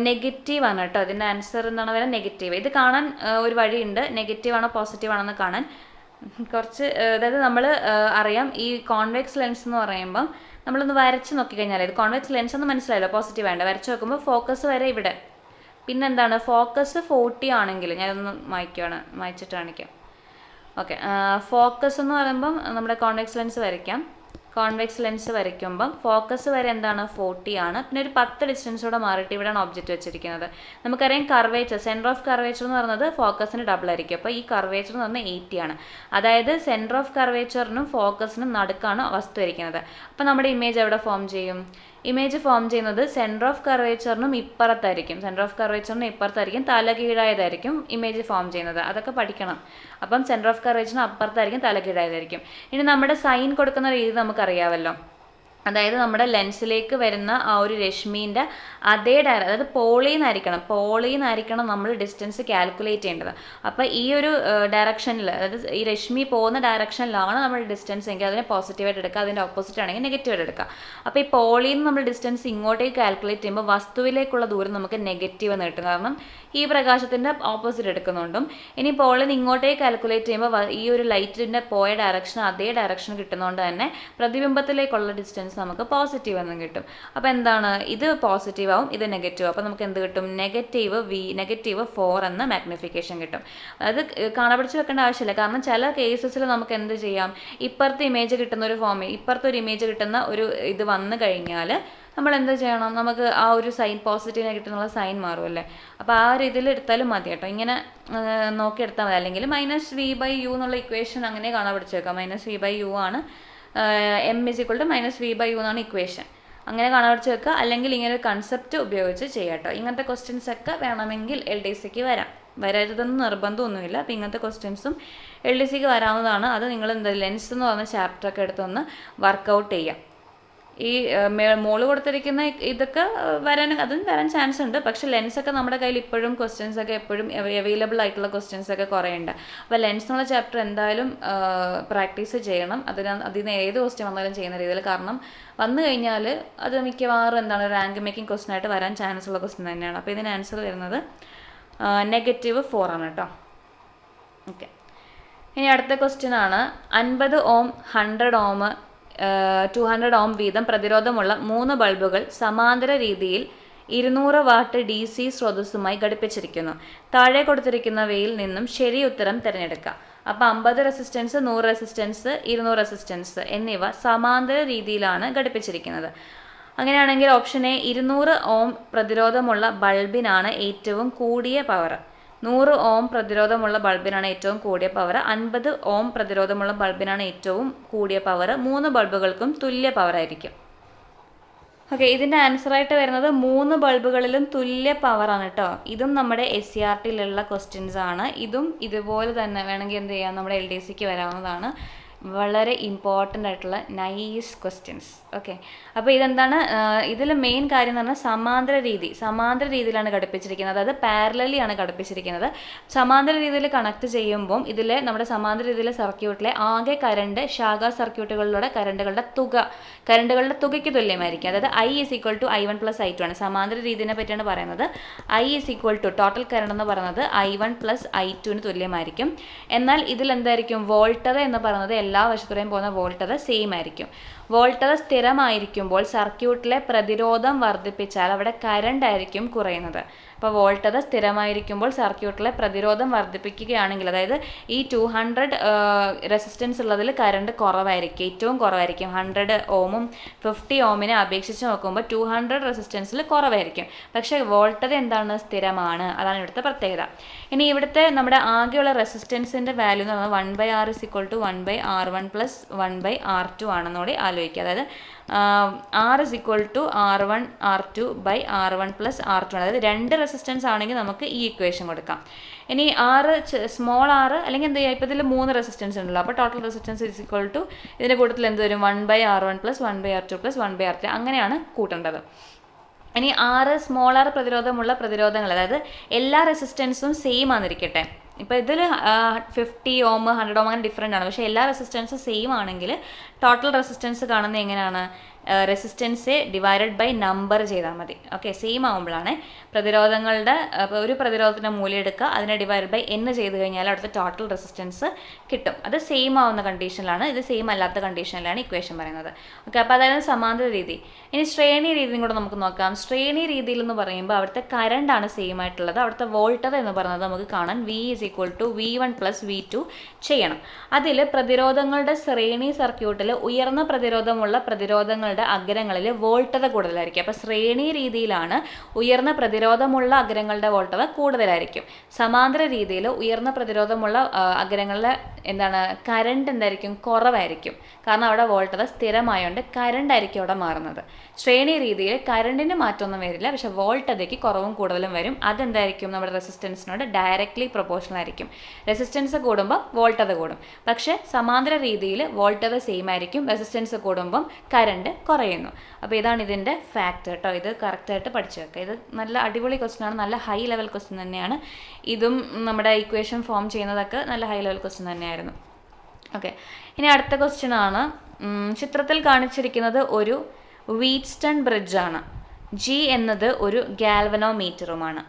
നെഗറ്റീവ് ആണ് കേട്ടോ. ഇതിൻ്റെ ആൻസർ എന്താണ് വരെ, നെഗറ്റീവ്. ഇത് കാണാൻ ഒരു വഴിയുണ്ട്, നെഗറ്റീവ് ആണോ പോസിറ്റീവ് ആണോ എന്ന് കാണാൻ. കുറച്ച് അതായത് നമ്മൾ അറിയാം, ഈ കോൺവെക്സ് ലെൻസ് എന്ന് പറയുമ്പം നമ്മളൊന്ന് വരച്ച് നോക്കിക്കഴിഞ്ഞാൽ ഇത് കോൺവെക്സ് ലെൻസ് എന്ന് മനസ്സിലായല്ലോ, പോസിറ്റീവ് വേണ്ട. വരച്ച് നോക്കുമ്പോൾ ഫോക്കസ് വരെ ഇവിടെ, പിന്നെന്താണ്, ഫോക്കസ് 40 ആണെങ്കിൽ, ഞാനൊന്ന് മായ്ച്ചിട്ട് കാണിക്കാം. ഓക്കെ, ഫോക്കസ് എന്ന് പറയുമ്പം നമ്മുടെ കോൺവെക്സ് ലെൻസ് വരയ്ക്കുമ്പം ഫോക്കസ് വരെ എന്താണ്, 40 ആണ്. പിന്നെ ഒരു 10 ഡിസ്റ്റൻസോടെ മാറിയിട്ട് ഇവിടെയാണ് ഒബ്ജക്റ്റ് വെച്ചിരിക്കുന്നത്. നമുക്കറിയാം കർവേച്ചർ, സെൻറ്റർ ഓഫ് കർവേച്ചർ എന്ന് പറയുന്നത് ഫോക്കസിന് ഡബിൾ ആയിരിക്കും. അപ്പോൾ ഈ കർവേച്ചർ എന്ന് പറഞ്ഞാൽ 80 ആണ്. അതായത് സെൻറ്റർ ഓഫ് കർവേച്ചറിനും ഫോക്കസിനും നടുക്കാണ് വസ്തു ഇരിക്കുന്നത്. അപ്പോൾ നമ്മുടെ ഇമേജ് എവിടെ ഫോം ചെയ്യും, ഇമേജ് ഫോം ചെയ്യുന്നത് സെൻറ്റർ ഓഫ് കർവേച്ചറിനും ഇപ്പുറത്തായിരിക്കും, തലകീഴായതായിരിക്കും ഇമേജ് ഫോം ചെയ്യുന്നത്. അതൊക്കെ പഠിക്കണം. അപ്പം സെൻറ്റർ ഓഫ് കർവേച്ചറിന് അപ്പുറത്തായിരിക്കും, തലകീഴായതായിരിക്കും. ഇനി നമ്മുടെ സൈൻ കൊടുക്കുന്ന രീതി നമുക്കറിയാമല്ലോ. അതായത് നമ്മുടെ ലെൻസിലേക്ക് വരുന്ന ആ ഒരു രശ്മീൻ്റെ അതേ അതായത് പോളീന്നായിരിക്കണം നമ്മൾ ഡിസ്റ്റൻസ് കാൽക്കുലേറ്റ് ചെയ്യേണ്ടത്. അപ്പോൾ ഈ ഒരു ഡയറക്ഷനിൽ, അതായത് ഈ രശ്മി പോകുന്ന ഡയറക്ഷനിലാണ് നമ്മൾ ഡിസ്റ്റൻസ് എങ്കിൽ അതിനെ പോസിറ്റീവായിട്ട് എടുക്കുക, അതിൻ്റെ ഓപ്പോസിറ്റ് ആണെങ്കിൽ നെഗറ്റീവായിട്ട് എടുക്കുക. അപ്പോൾ ഈ പോളീന്ന് നമ്മൾ ഡിസ്റ്റൻസ് ഇങ്ങോട്ടേക്ക് കാൽക്കുലേറ്റ് ചെയ്യുമ്പോൾ വസ്തുവിലേക്കുള്ള ദൂരം നമുക്ക് നെഗറ്റീവ് എന്ന് കിട്ടും, കാരണം ഈ പ്രകാശത്തിൻ്റെ ഓപ്പോസിറ്റ് എടുക്കുന്നുണ്ടും. ഇനി പോളീന്ന് ഇങ്ങോട്ടേക്ക് കാൽക്കുലേറ്റ് ചെയ്യുമ്പോൾ ഈ ഒരു ലൈറ്റിൻ്റെ പോയ ഡയറക്ഷൻ അതേ ഡയറക്ഷൻ കിട്ടുന്നതുകൊണ്ട് തന്നെ പ്രതിബിംബത്തിലേക്കുള്ള ഡിസ്റ്റൻസ് നമുക്ക് പോസിറ്റീവ് എന്നും കിട്ടും. അപ്പോൾ എന്താണ്, ഇത് പോസിറ്റീവ് ആവും, ഇത് നെഗറ്റീവ്. അപ്പോൾ നമുക്ക് എന്ത് കിട്ടും, നെഗറ്റീവ് 4 എന്ന മാഗ്നിഫിക്കേഷൻ കിട്ടും. അത് കാണാപിടിച്ച് വെക്കേണ്ട ആവശ്യമില്ല, കാരണം ചില കേസസിൽ നമുക്ക് എന്ത് ചെയ്യാം, ഇപ്പുറത്തെ ഇമേജ് കിട്ടുന്ന ഒരു ഇപ്പുറത്തെ ഒരു ഇമേജ് കിട്ടുന്ന ഒരു ഇത് വന്നു കഴിഞ്ഞാൽ നമ്മൾ എന്ത് ചെയ്യണം, നമുക്ക് ആ ഒരു സൈൻ പോസിറ്റീവ് നെഗറ്റീവ് സൈൻ മാറുമല്ലേ. അപ്പോൾ ആ ഒരു ഇതിൽ എടുത്താലും മതി കേട്ടോ, ഇങ്ങനെ നോക്കിയെടുത്താൽ മതി. അല്ലെങ്കിൽ -v/u എന്നുള്ള ഇക്വേഷൻ അങ്ങനെ കാണാൻ പിടിച്ച് വെക്കാം. -v/u ആണ് m = -v/u എന്നാണ് ഇക്വേഷൻ. അങ്ങനെ കാണാൻ പിടിച്ച് വെക്കുക. അല്ലെങ്കിൽ ഇങ്ങനെ ഒരു കൺസെപ്റ്റ് ഉപയോഗിച്ച് ചെയ്യാം കേട്ടോ. ഇങ്ങനത്തെ ക്വസ്റ്റ്യൻസ് ഒക്കെ വേണമെങ്കിൽ LDCക്ക് വരരുതെന്ന് നിർബന്ധമൊന്നുമില്ല. അപ്പോൾ ഇങ്ങനത്തെ ക്വസ്റ്റ്യൻസും LDCക്ക് വരാവുന്നതാണ്. അത് നിങ്ങൾ ലെൻസ് എന്ന് പറഞ്ഞ ചാപ്റ്ററൊക്കെ എടുത്തൊന്ന് വർക്കൗട്ട് ചെയ്യാം. ഈ മോള് കൊടുത്തിരിക്കുന്ന ഇതൊക്കെ അതും വരാൻ ചാൻസ് ഉണ്ട്. പക്ഷേ ലെൻസൊക്കെ നമ്മുടെ കയ്യിൽ ഇപ്പോഴും ക്വസ്റ്റ്യൻസ് ഒക്കെ എപ്പോഴും അവൈലബിൾ ആയിട്ടുള്ള ക്വസ്റ്റ്യൻസ് ഒക്കെ കുറേ ഉണ്ട്. അപ്പോൾ ലെൻസ് എന്നുള്ള ചാപ്റ്റർ എന്തായാലും പ്രാക്ടീസ് ചെയ്യണം. അതിൽ നിന്ന് ഏത് ക്വസ്റ്റ്യൻ വന്നാലും ചെയ്യുന്ന രീതിയിൽ. കാരണം വന്നു കഴിഞ്ഞാൽ അത് മിക്കവാറും റാങ്ക് മേക്കിംഗ് ക്വസ്റ്റ്യൻ ആയിട്ട് വരാൻ ചാൻസ് ഉള്ള ക്വസ്റ്റ്യൻ തന്നെയാണ്. അപ്പോൾ ഇതിന് ആൻസർ വരുന്നത് -4 ആണ് കേട്ടോ. ഓക്കെ, ഇനി അടുത്ത ക്വസ്റ്റ്യൻ ആണ് 50 ഓം 100 ഓം 200 ഓം വീതം പ്രതിരോധമുള്ള 3 ബൾബുകൾ സമാന്തര രീതിയിൽ 200 വാട്ട് DC സ്രോതസ്സുമായി ഘടിപ്പിച്ചിരിക്കുന്നു. താഴെ കൊടുത്തിരിക്കുന്നവയിൽ നിന്നും ശരി ഉത്തരം തിരഞ്ഞെടുക്കുക. അപ്പോൾ 50 റെസിസ്റ്റൻസ്, 100 റെസിസ്റ്റൻസ്, 200 റെസിസ്റ്റൻസ് എന്നിവ സമാന്തര രീതിയിലാണ് ഘടിപ്പിച്ചിരിക്കുന്നത്. അങ്ങനെയാണെങ്കിൽ ഓപ്ഷൻ എ 200 ഓം പ്രതിരോധമുള്ള ബൾബിനാണ് ഏറ്റവും കൂടിയ പവർ. 100 ഓം പ്രതിരോധമുള്ള ബൾബിനാണ് ഏറ്റവും കൂടിയ പവർ. 50 ഓം പ്രതിരോധമുള്ള ബൾബിനാണ് ഏറ്റവും കൂടിയ പവർ. 3 ബൾബുകൾക്കും തുല്യ പവർ ആയിരിക്കും. ഓക്കെ, ഇതിൻ്റെ ആൻസറായിട്ട് വരുന്നത് 3 ബൾബുകളിലും തുല്യ പവറാണ് കേട്ടോ. ഇതും നമ്മുടെ SCERT-യിലുള്ള ക്വസ്റ്റ്യൻസ് ആണ്. ഇതും ഇതുപോലെ തന്നെ വേണമെങ്കിൽ എന്ത് ചെയ്യാം, നമ്മുടെ LDCക്ക് വരാവുന്നതാണ്. വളരെ ഇമ്പോർട്ടൻ്റ് ആയിട്ടുള്ള നൈസ് ക്വസ്റ്റ്യൻസ്. ഓക്കെ, അപ്പോൾ ഇതെന്താണ്, ഇതിൽ മെയിൻ കാര്യം എന്ന് പറഞ്ഞാൽ സമാന്തര രീതിയിലാണ് ഘടിപ്പിച്ചിരിക്കുന്നത്. അതായത് പാരലലി ആണ് ഘടിപ്പിച്ചിരിക്കുന്നത്. സമാന്തര രീതിയിൽ കണക്ട് ചെയ്യുമ്പം ഇതിൽ നമ്മുടെ സമാന്തര രീതിയിലെ സർക്യൂട്ടിലെ ആകെ കറണ്ട് ശാഖാ സർക്യൂട്ടുകളിലൂടെ കറണ്ടുകളുടെ തുകയ്ക്ക് തുല്യമായിരിക്കും. അതായത് I = I1 + I2 ആണ്. സമാന്തര രീതിയെ പറ്റിയാണ് പറയുന്നത്. I = ടോട്ടൽ കറണ്ട് എന്ന് പറയുന്നത് I1 + I2 തുല്യമായിരിക്കും. എന്നാൽ ഇതിൽ എന്തായിരിക്കും, വോൾട്ടത എന്ന് പറയുന്നത് എല്ലാ വശത്തുടെയും പോകുന്ന വോൾട്ടത സെയിം ആയിരിക്കും. വോൾട്ടത സ്ഥിരമായിരിക്കുമ്പോൾ സർക്യൂട്ടിലെ പ്രതിരോധം വർദ്ധിപ്പിച്ചാൽ അവിടെ കറണ്ട് ആയിരിക്കും കുറയുന്നത്. അപ്പോൾ വോൾട്ടത സ്ഥിരമായിരിക്കുമ്പോൾ സർക്യൂട്ടിലെ പ്രതിരോധം വർദ്ധിപ്പിക്കുകയാണെങ്കിൽ, അതായത് ഈ 200 റെസിസ്റ്റൻസ് ഉള്ളതിൽ കറണ്ട് കുറവായിരിക്കും, ഏറ്റവും കുറവായിരിക്കും. 100 ഓമും 50 ഓമിനെ അപേക്ഷിച്ച് നോക്കുമ്പോൾ 200 റെസിസ്റ്റൻസിൽ കുറവായിരിക്കും. പക്ഷേ വോൾട്ടത എന്താണ്, സ്ഥിരമാണ്. അതാണ് ഇവിടുത്തെ പ്രത്യേകത. ഇനി ഇവിടുത്തെ നമ്മുടെ ആകെയുള്ള റെസിസ്റ്റൻസിൻ്റെ വാല്യൂ എന്ന് പറഞ്ഞാൽ 1/R = 1/R1 + 1/R2 ആണെന്നോടെ ആലോചിക്കുക. അതായത് R = R1R2/R1 + R2 ആണ്. അതായത് 2 റെസിസ്റ്റൻസ് ആണെങ്കിൽ നമുക്ക് ഈ ഇക്വേഷൻ കൊടുക്കാം. ഇനി സ്മോൾ r അല്ലെങ്കിൽ എന്ത് ചെയ്യുക, ഇപ്പോൾ ഇതിൽ 3 റെസിസ്റ്റൻസ് ഉണ്ടല്ലോ. അപ്പോൾ ടോട്ടൽ റെസിസ്റ്റൻസ് = ഇതിൻ്റെ കൂട്ടത്തിൽ എന്ത് വരും, 1/R1 + 1/R2 + 1/R3 അങ്ങനെയാണ് കൂട്ടേണ്ടത്. ഇനി സ്മോൾ r പ്രതിരോധമുള്ള പ്രതിരോധങ്ങൾ, അതായത് എല്ലാ റെസിസ്റ്റൻസും സെയിം ആണെന്നിരിക്കട്ടെ. ഇപ്പോൾ ഇതിൽ 50 ഓം 100 ഓം അങ്ങനെ ഡിഫറെൻ്റ് ആണ്. പക്ഷേ എല്ലാ റെസിസ്റ്റൻസും സെയിം ആണെങ്കിൽ ടോട്ടൽ റെസിസ്റ്റൻസ് കാണുന്നത് എങ്ങനെയാണ്, റെസിസ്റ്റൻസ് ഡിവൈഡഡ് ബൈ നമ്പർ ചെയ്താൽ മതി. ഓക്കെ, സെയിം ആകുമ്പോഴാണ് പ്രതിരോധങ്ങളുടെ ഒരു പ്രതിരോധത്തിൻ്റെ മൂല്യം എടുക്കുക, അതിനെ ഡിവൈഡ് ബൈ n ചെയ്ത് കഴിഞ്ഞാൽ അവിടുത്തെ ടോട്ടൽ റെസിസ്റ്റൻസ് കിട്ടും. അത് സെയിം ആവുന്ന കണ്ടീഷനിലാണ്, ഇത് സെയിം അല്ലാത്ത കണ്ടീഷനിലാണ് ഇക്വേഷൻ പറയുന്നത്. ഓക്കെ, അപ്പോൾ അതായത് സമാന്തര രീതി. ഇനി ശ്രേണി രീതിയും കൂടെ നമുക്ക് നോക്കാം. ശ്രേണി രീതിയിൽ എന്ന് പറയുമ്പോൾ അവിടുത്തെ കറണ്ടാണ് സെയിം ആയിട്ടുള്ളത്. അവിടുത്തെ വോൾട്ടത എന്ന് പറയുന്നത് നമുക്ക് കാണാൻ V = V1 + V2 ചെയ്യണം. അതിൽ പ്രതിരോധങ്ങളുടെ ശ്രേണി സർക്യൂട്ടിൽ ഉയർന്ന പ്രതിരോധമുള്ള പ്രതിരോധങ്ങളുടെ അഗ്രങ്ങളിൽ വോൾട്ടത കൂടുതലായിരിക്കും. അപ്പോൾ ശ്രേണി രീതിയിലാണ് ഉയർന്ന പ്രതിരോധമുള്ള അഗ്രങ്ങളുടെ വോൾട്ടത കൂടുതലായിരിക്കും. സമാന്തര രീതിയിൽ ഉയർന്ന പ്രതിരോധമുള്ള അഗ്രങ്ങളിലെ കറണ്ട് എന്തായിരിക്കും, കുറവായിരിക്കും. കാരണം അവിടെ വോൾട്ടത സ്ഥിരമായതുകൊണ്ട് കറണ്ട് ആയിരിക്കും അവിടെ മാറുന്നത്. ശ്രേണി രീതിയിൽ കറണ്ടിന് മാറ്റമൊന്നും വരില്ല, പക്ഷെ വോൾട്ടതയ്ക്ക് കുറവും കൂടുതലും വരും. അതെന്തായിരിക്കും, നമ്മുടെ റെസിസ്റ്റൻസിനോട് ഡയറക്റ്റ്ലി പ്രൊപ്പോർഷണൽ ആയിരിക്കും. റെസിസ്റ്റൻസ് കൂടുമ്പോൾ വോൾട്ടത കൂടും. പക്ഷേ സമാന്തര രീതിയിൽ വോൾട്ടത സെയിം ആയിരിക്കും, റെസിസ്റ്റൻസ് കൂടുമ്പം കറണ്ട് കുറയുന്നു. അപ്പോൾ ഇതാണ് ഇതിൻ്റെ ഫാക്റ്റ് കേട്ടോ. ഇത് കറക്റ്റായിട്ട് പഠിച്ചു വെക്കുക. ഇത് നല്ല അടിപൊളി ക്വസ്റ്റ്യൻ ആണ്, നല്ല ഹൈ ലെവൽ ക്വസ്റ്റ്യൻ തന്നെയാണ്. ഇതും നമ്മുടെ ഇക്വേഷൻ ഫോം ചെയ്യുന്നതൊക്കെ നല്ല ഹൈ ലെവൽ ക്വസ്റ്റ്യൻ തന്നെയായിരുന്നു. ഓക്കെ, ഇനി അടുത്ത ക്വസ്റ്റ്യൻ ആണ്. ചിത്രത്തിൽ കാണിച്ചിരിക്കുന്നത് ഒരു വീറ്റ്സ്റ്റൺ ബ്രിഡ്ജാണ്. ജി എന്നത് ഒരു ഗാൽവനോമീറ്ററുമാണ്.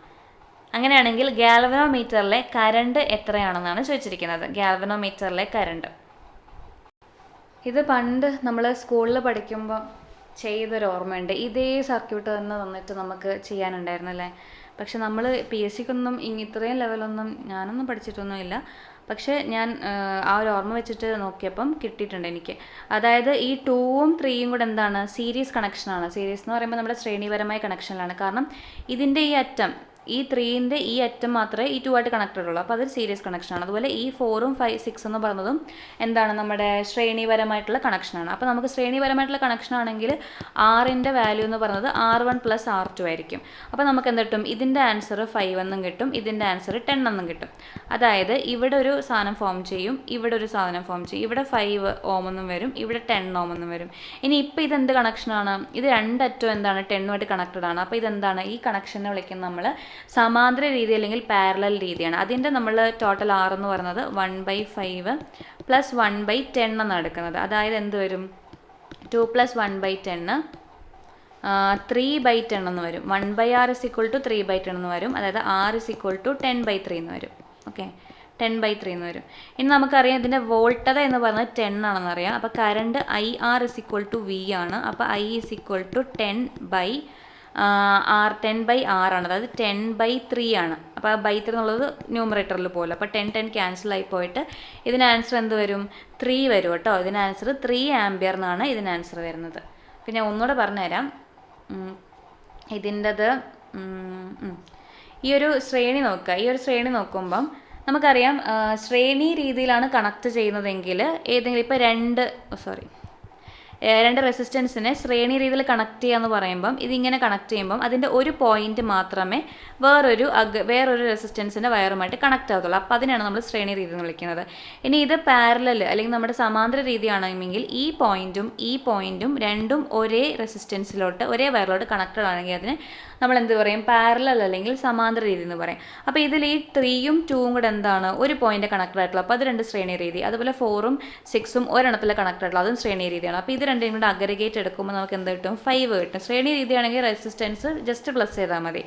അങ്ങനെയാണെങ്കിൽ ഗാൽവനോമീറ്ററിലെ കറണ്ട് എത്രയാണെന്നാണ് ചോദിച്ചിരിക്കുന്നത്. ഗാൽവനോമീറ്ററിലെ കറണ്ട് ഇത് പണ്ട് നമ്മൾ സ്കൂളിൽ പഠിക്കുമ്പോൾ ചെയ്തൊരു ഓർമ്മയുണ്ട്. ഇതേ സർക്യൂട്ട് തന്നെ തന്നിട്ട് നമുക്ക് ചെയ്യാനുണ്ടായിരുന്നല്ലേ. പക്ഷെ നമ്മൾ PSCക്കൊന്നും ഇത്രയും ലെവലൊന്നും ഞാനൊന്നും പഠിച്ചിട്ടൊന്നുമില്ല. പക്ഷേ ഞാൻ ആ ഒരു ഓർമ്മ വെച്ചിട്ട് നോക്കിയപ്പം കിട്ടിയിട്ടുണ്ട് എനിക്ക്. അതായത് ഈ 2ഉം 3യും കൂടെ എന്താണ്, സീരീസ് കണക്ഷനാണ്. സീരീസ് എന്ന് പറയുമ്പോൾ നമ്മുടെ ശ്രേണിപരമായ കണക്ഷനിലാണ്. കാരണം ഇതിൻ്റെ ഈ അറ്റം, ഈ 3ൻ്റെ ഈ അറ്റം മാത്രമേ ഈ 2 ആയിട്ട് കണക്റ്റഡ് ഉള്ളൂ. അപ്പോൾ അതൊരു സീരീസ് കണക്ഷനാണ്. അതുപോലെ ഈ 4ഉം 5, 6 എന്ന് പറയുന്നതും എന്താണ്, നമ്മുടെ ശ്രേണിപരമായിട്ടുള്ള കണക്ഷനാണ്. അപ്പോൾ നമുക്ക് ശ്രേണിപരമായിട്ടുള്ള കണക്ഷൻ ആണെങ്കിൽ ആറിൻ്റെ വാല്യൂ എന്ന് പറയുന്നത് R1 + R2 ആയിരിക്കും. അപ്പോൾ നമുക്ക് എന്ത് കിട്ടും, ഇതിൻ്റെ ആൻസർ 5 എന്നും കിട്ടും, ഇതിൻ്റെ ആൻസർ 10 എന്നും കിട്ടും. അതായത് ഇവിടെ ഒരു സാധനം ഫോം ചെയ്യും, ഇവിടെ ഒരു സാധനം ഫോം ചെയ്യും. ഇവിടെ 5 ഓം എന്നും വരും, ഇവിടെ 10 ഓം എന്നും വരും. ഇനി ഇപ്പോൾ ഇതെന്ത് കണക്ഷനാണ്, ഇത് രണ്ടറ്റവും എന്താണ്, 10ഉമായിട്ട് കണക്റ്റഡ് ആണ്. അപ്പോൾ ഇതെന്താണ്, ഈ കണക്ഷനെ വിളിക്കുന്നത് നമ്മൾ സമാന്തര രീതി അല്ലെങ്കിൽ പാരലൽ രീതിയാണ്. അതിൻ്റെ നമ്മൾ ടോട്ടൽ R എന്ന് പറയുന്നത് 1/5 + 1/10 എന്നാണ് എടുക്കുന്നത്. അതായത് എന്ത് വരും, 2 + 1/10 3/10 എന്ന് വരും. 1/R = 3/10 എന്ന് വരും. അതായത് R = 10/3 എന്ന് വരും. ഓക്കെ, 10/3 എന്ന് വരും. ഇനി നമുക്കറിയാം ഇതിൻ്റെ വോൾട്ടത എന്ന് പറയുന്നത് 10 ആണെന്നറിയാം. അപ്പോൾ കറണ്ട് IR = V ആണ്. അപ്പോൾ I = 10/R ആണ്. അതായത് 10/3 ആണ്. അപ്പോൾ ആ /3 എന്നുള്ളത് ന്യൂമറേറ്ററിൽ പോലും. അപ്പോൾ 10 ക്യാൻസൽ ആയി പോയിട്ട് ഇതിന് ആൻസർ എന്ത് വരും, 3 വരും കേട്ടോ. ഇതിന് ആൻസർ 3 ആംപിയർ എന്നാണ് ഇതിന് ആൻസർ വരുന്നത്. പിന്നെ ഒന്നുകൂടെ പറഞ്ഞുതരാം. ഇതിൻ്റെത് ഈ ഒരു ശ്രേണി നോക്കുക. ഈ ഒരു ശ്രേണി നോക്കുമ്പം നമുക്കറിയാം ശ്രേണി രീതിയിലാണ് കണക്ട് ചെയ്യുന്നതെങ്കിൽ ഏതെങ്കിലും ഇപ്പോൾ രണ്ട് റെസിസ്റ്റൻസിനെ ശ്രേണി രീതിയിൽ കണക്ട് ചെയ്യുക എന്ന് പറയുമ്പം ഇതിങ്ങനെ കണക്ട് ചെയ്യുമ്പം അതിൻ്റെ ഒരു പോയിന്റ് മാത്രമേ വേറൊരു റെസിസ്റ്റൻസിൻ്റെ വയറുമായിട്ട് കണക്ട് ആകത്തുള്ളൂ. അപ്പോൾ അതിനാണ് നമ്മൾ ശ്രേണി രീതി എന്ന് വിളിക്കുന്നത്. ഇനി ഇത് പാരലൽ അല്ലെങ്കിൽ നമ്മുടെ സമാന്തര രീതിയാണെങ്കിൽ ഈ പോയിന്റും രണ്ടും ഒരേ റെസിസ്റ്റൻസിലോട്ട് ഒരേ വയറിലോട്ട് കണക്റ്റഡ് ആണെങ്കിൽ അതിന് നമ്മൾ എന്ത് പറയും, പാരലൽ അല്ലെങ്കിൽ സമാന്തര രീതി എന്ന് പറയും. അപ്പോൾ ഇതിൽ ഈ 3ഉം 2ഉം കൂടെ എന്താണ്, ഒരു പോയിന്റ് കണക്റ്റഡ് ആയിട്ടുള്ള. അപ്പോൾ അത് രണ്ട് ശ്രേണി രീതി. അതുപോലെ 4ഉം 6ഉം ഒരെണ്ണത്തിൽ കണക്റ്റഡ് ആയിട്ടുള്ള, അതും ശ്രേണി രീതിയാണ്. അപ്പോൾ ഇത് രണ്ടും കൂടെ അഗ്രഗേറ്റ് എടുക്കുമ്പോൾ നമുക്ക് എന്ത് കിട്ടും, 5 കിട്ടും. ശ്രേണി രീതിയാണെങ്കിൽ റെസിസ്റ്റൻസ് ജസ്റ്റ് പ്ലസ് ചെയ്താൽ മതി.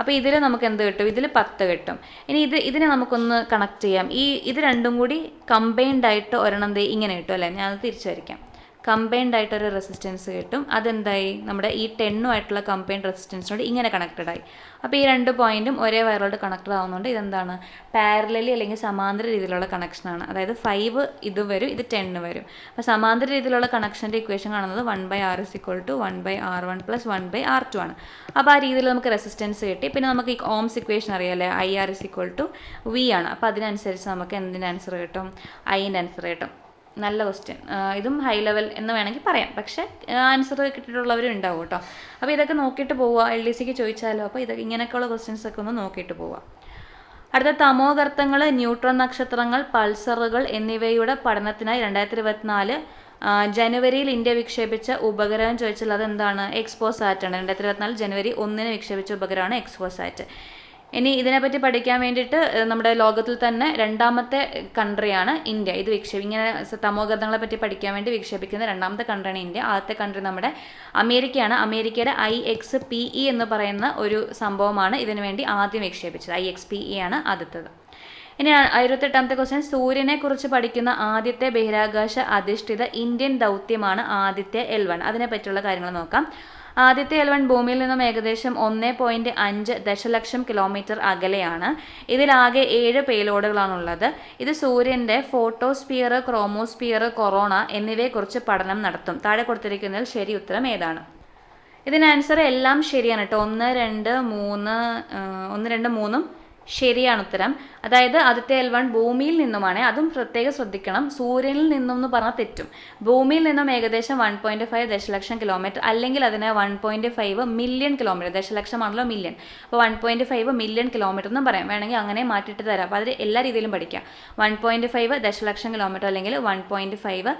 അപ്പോൾ ഇതിൽ നമുക്ക് എന്ത് കിട്ടും, ഇതിൽ 10 കിട്ടും. ഇനി ഇതിനെ നമുക്കൊന്ന് കണക്ട് ചെയ്യാം. ഇത് രണ്ടും കൂടി കമ്പൈൻഡ് ആയിട്ട് ഒരെണ്ണം ഇങ്ങനെ കിട്ടും അല്ലേ. ഞാൻ അത് തിരിച്ചു വരയ്ക്കാം. കമ്പൈൻഡ് ആയിട്ടൊരു റെസിസ്റ്റൻസ് കിട്ടും. അതെന്തായി, നമ്മുടെ ഈ 10ഉമായിട്ടുള്ള കമ്പൈൻഡ് റെസിസ്റ്റൻസിനോട് ഇങ്ങനെ കണക്റ്റഡ് ആയി. അപ്പോൾ ഈ 2 പോയിന്റും ഒരേ വയറോട് കണക്റ്റഡ് ആവുന്നതുകൊണ്ട് ഇതെന്താണ്, പാരലലി അല്ലെങ്കിൽ സമാന്തര രീതിയിലുള്ള കണക്ഷനാണ്. അതായത് 5 ഇത് വരും, ഇത് 10 വരും. അപ്പോൾ സമാന്തര രീതിയിലുള്ള കണക്ഷൻ്റെ ഇക്വേഷൻ കാണുന്നത് 1/R = 1/R1 + 1/R2 ആണ്. അപ്പോൾ ആ രീതിയിൽ നമുക്ക് റെസിസ്റ്റൻസ് കിട്ടി. പിന്നെ നമുക്ക് ഈ ഓംസ് ഇക്വേഷൻ അറിയാമല്ലേ, IR = V ആണ്. അപ്പോൾ അതിനനുസരിച്ച് നമുക്ക് എന്തിൻ്റെ ആൻസർ കിട്ടും, Iൻ്റെ ആൻസർ കിട്ടും. നല്ല ക്വസ്റ്റ്യൻ. ഇതും ഹൈ ലെവൽ എന്ന് വേണമെങ്കിൽ പറയാം. പക്ഷേ ആൻസർ കിട്ടിയിട്ടുള്ളവരും ഉണ്ടാവും കേട്ടോ. അപ്പോൾ ഇതൊക്കെ നോക്കിയിട്ട് പോവുക. LDCക്ക് ചോദിച്ചാലോ. അപ്പോൾ ഇങ്ങനെയൊക്കെയുള്ള ക്വസ്റ്റ്യൻസ് ഒക്കെ ഒന്ന് നോക്കിയിട്ട് പോവുക. അടുത്ത തമോഗർത്തങ്ങൾ, ന്യൂട്രോൺ നക്ഷത്രങ്ങൾ, പൾസറുകൾ എന്നിവയുടെ പഠനത്തിനായി 2024 ജനുവരിയിൽ ഇന്ത്യ വിക്ഷേപിച്ച ഉപഗ്രഹം ചോദിച്ചാൽ അതെന്താണ്, എക്സ്പോസാറ്റ് ആണ്. 2024 ജനുവരി 1 വിക്ഷേപിച്ച ഉപഗ്രഹമാണ് എക്സ്പോസാറ്റ്. ഇനി ഇതിനെപ്പറ്റി പഠിക്കാൻ വേണ്ടിയിട്ട് നമ്മുടെ ലോകത്തിൽ തന്നെ 2ാമത്തെ കൺട്രിയാണ് ഇന്ത്യ. ഇത് ഇങ്ങനെ തമോഗർത്തങ്ങളെ പറ്റി പഠിക്കാൻ വേണ്ടി വിക്ഷേപിക്കുന്ന 2ാമത്തെ കൺട്രിയാണ് ഇന്ത്യ. ആദ്യത്തെ കൺട്രി നമ്മുടെ അമേരിക്കയാണ്. അമേരിക്കയുടെ IXPE എന്ന് പറയുന്ന ഒരു സംഭവമാണ് ഇതിനു വേണ്ടി ആദ്യം വിക്ഷേപിച്ചത്. IXPE ആണ് ആദ്യത്തേത്. ഇനി 28ാമത്തെ ക്വസ്റ്റ്യൻ, സൂര്യനെ കുറിച്ച് പഠിക്കുന്ന ആദ്യത്തെ ബഹിരാകാശ അധിഷ്ഠിത ഇന്ത്യൻ ദൗത്യമാണ് ആദിത്യ L1. അതിനെപ്പറ്റിയുള്ള കാര്യങ്ങൾ നോക്കാം. ആദിത്യ L1 ഭൂമിയിൽ നിന്നും ഏകദേശം 1.5 ദശലക്ഷം കിലോമീറ്റർ അകലെയാണ്. ഇതിലാകെ 7 പേലോഡുകളാണുള്ളത്. ഇത് സൂര്യൻ്റെ ഫോട്ടോസ്ഫിയർ, ക്രോമോസ്ഫിയർ, കൊറോണ എന്നിവയെക്കുറിച്ച് പഠനം നടത്തും. താഴെ കൊടുത്തിരിക്കുന്നതിൽ ശരി ഉത്തരം ഏതാണ്? ഇതിന് ആൻസർ എല്ലാം ശരിയാണ് കേട്ടോ. 1, 2, 3 ശരിയാണ് ഉത്തരം. അതായത് ആദ്യത്തെ L1 ഭൂമിയിൽ നിന്നുമാണ്. അതും പ്രത്യേകം ശ്രദ്ധിക്കണം, സൂര്യനിൽ നിന്നും എന്ന് പറഞ്ഞാൽ തെറ്റും. ഭൂമിയിൽ നിന്നും ഏകദേശം 1.5 ദശലക്ഷം കിലോമീറ്റർ, അല്ലെങ്കിൽ അതിനെ 1.5 മില്യൺ കിലോമീറ്റർ, ദശലക്ഷമാണല്ലോ മില്യൺ, അപ്പോൾ 1.5 മില്യൺ കിലോമീറ്റർ എന്നും പറയാം. വേണമെങ്കിൽ അങ്ങനെ മാറ്റിയിട്ട് തരാം. അപ്പോൾ അതിൽ എല്ലാ രീതിയിലും പഠിക്കാം. 1.5 ദശലക്ഷം കിലോമീറ്റർ അല്ലെങ്കിൽ 1.5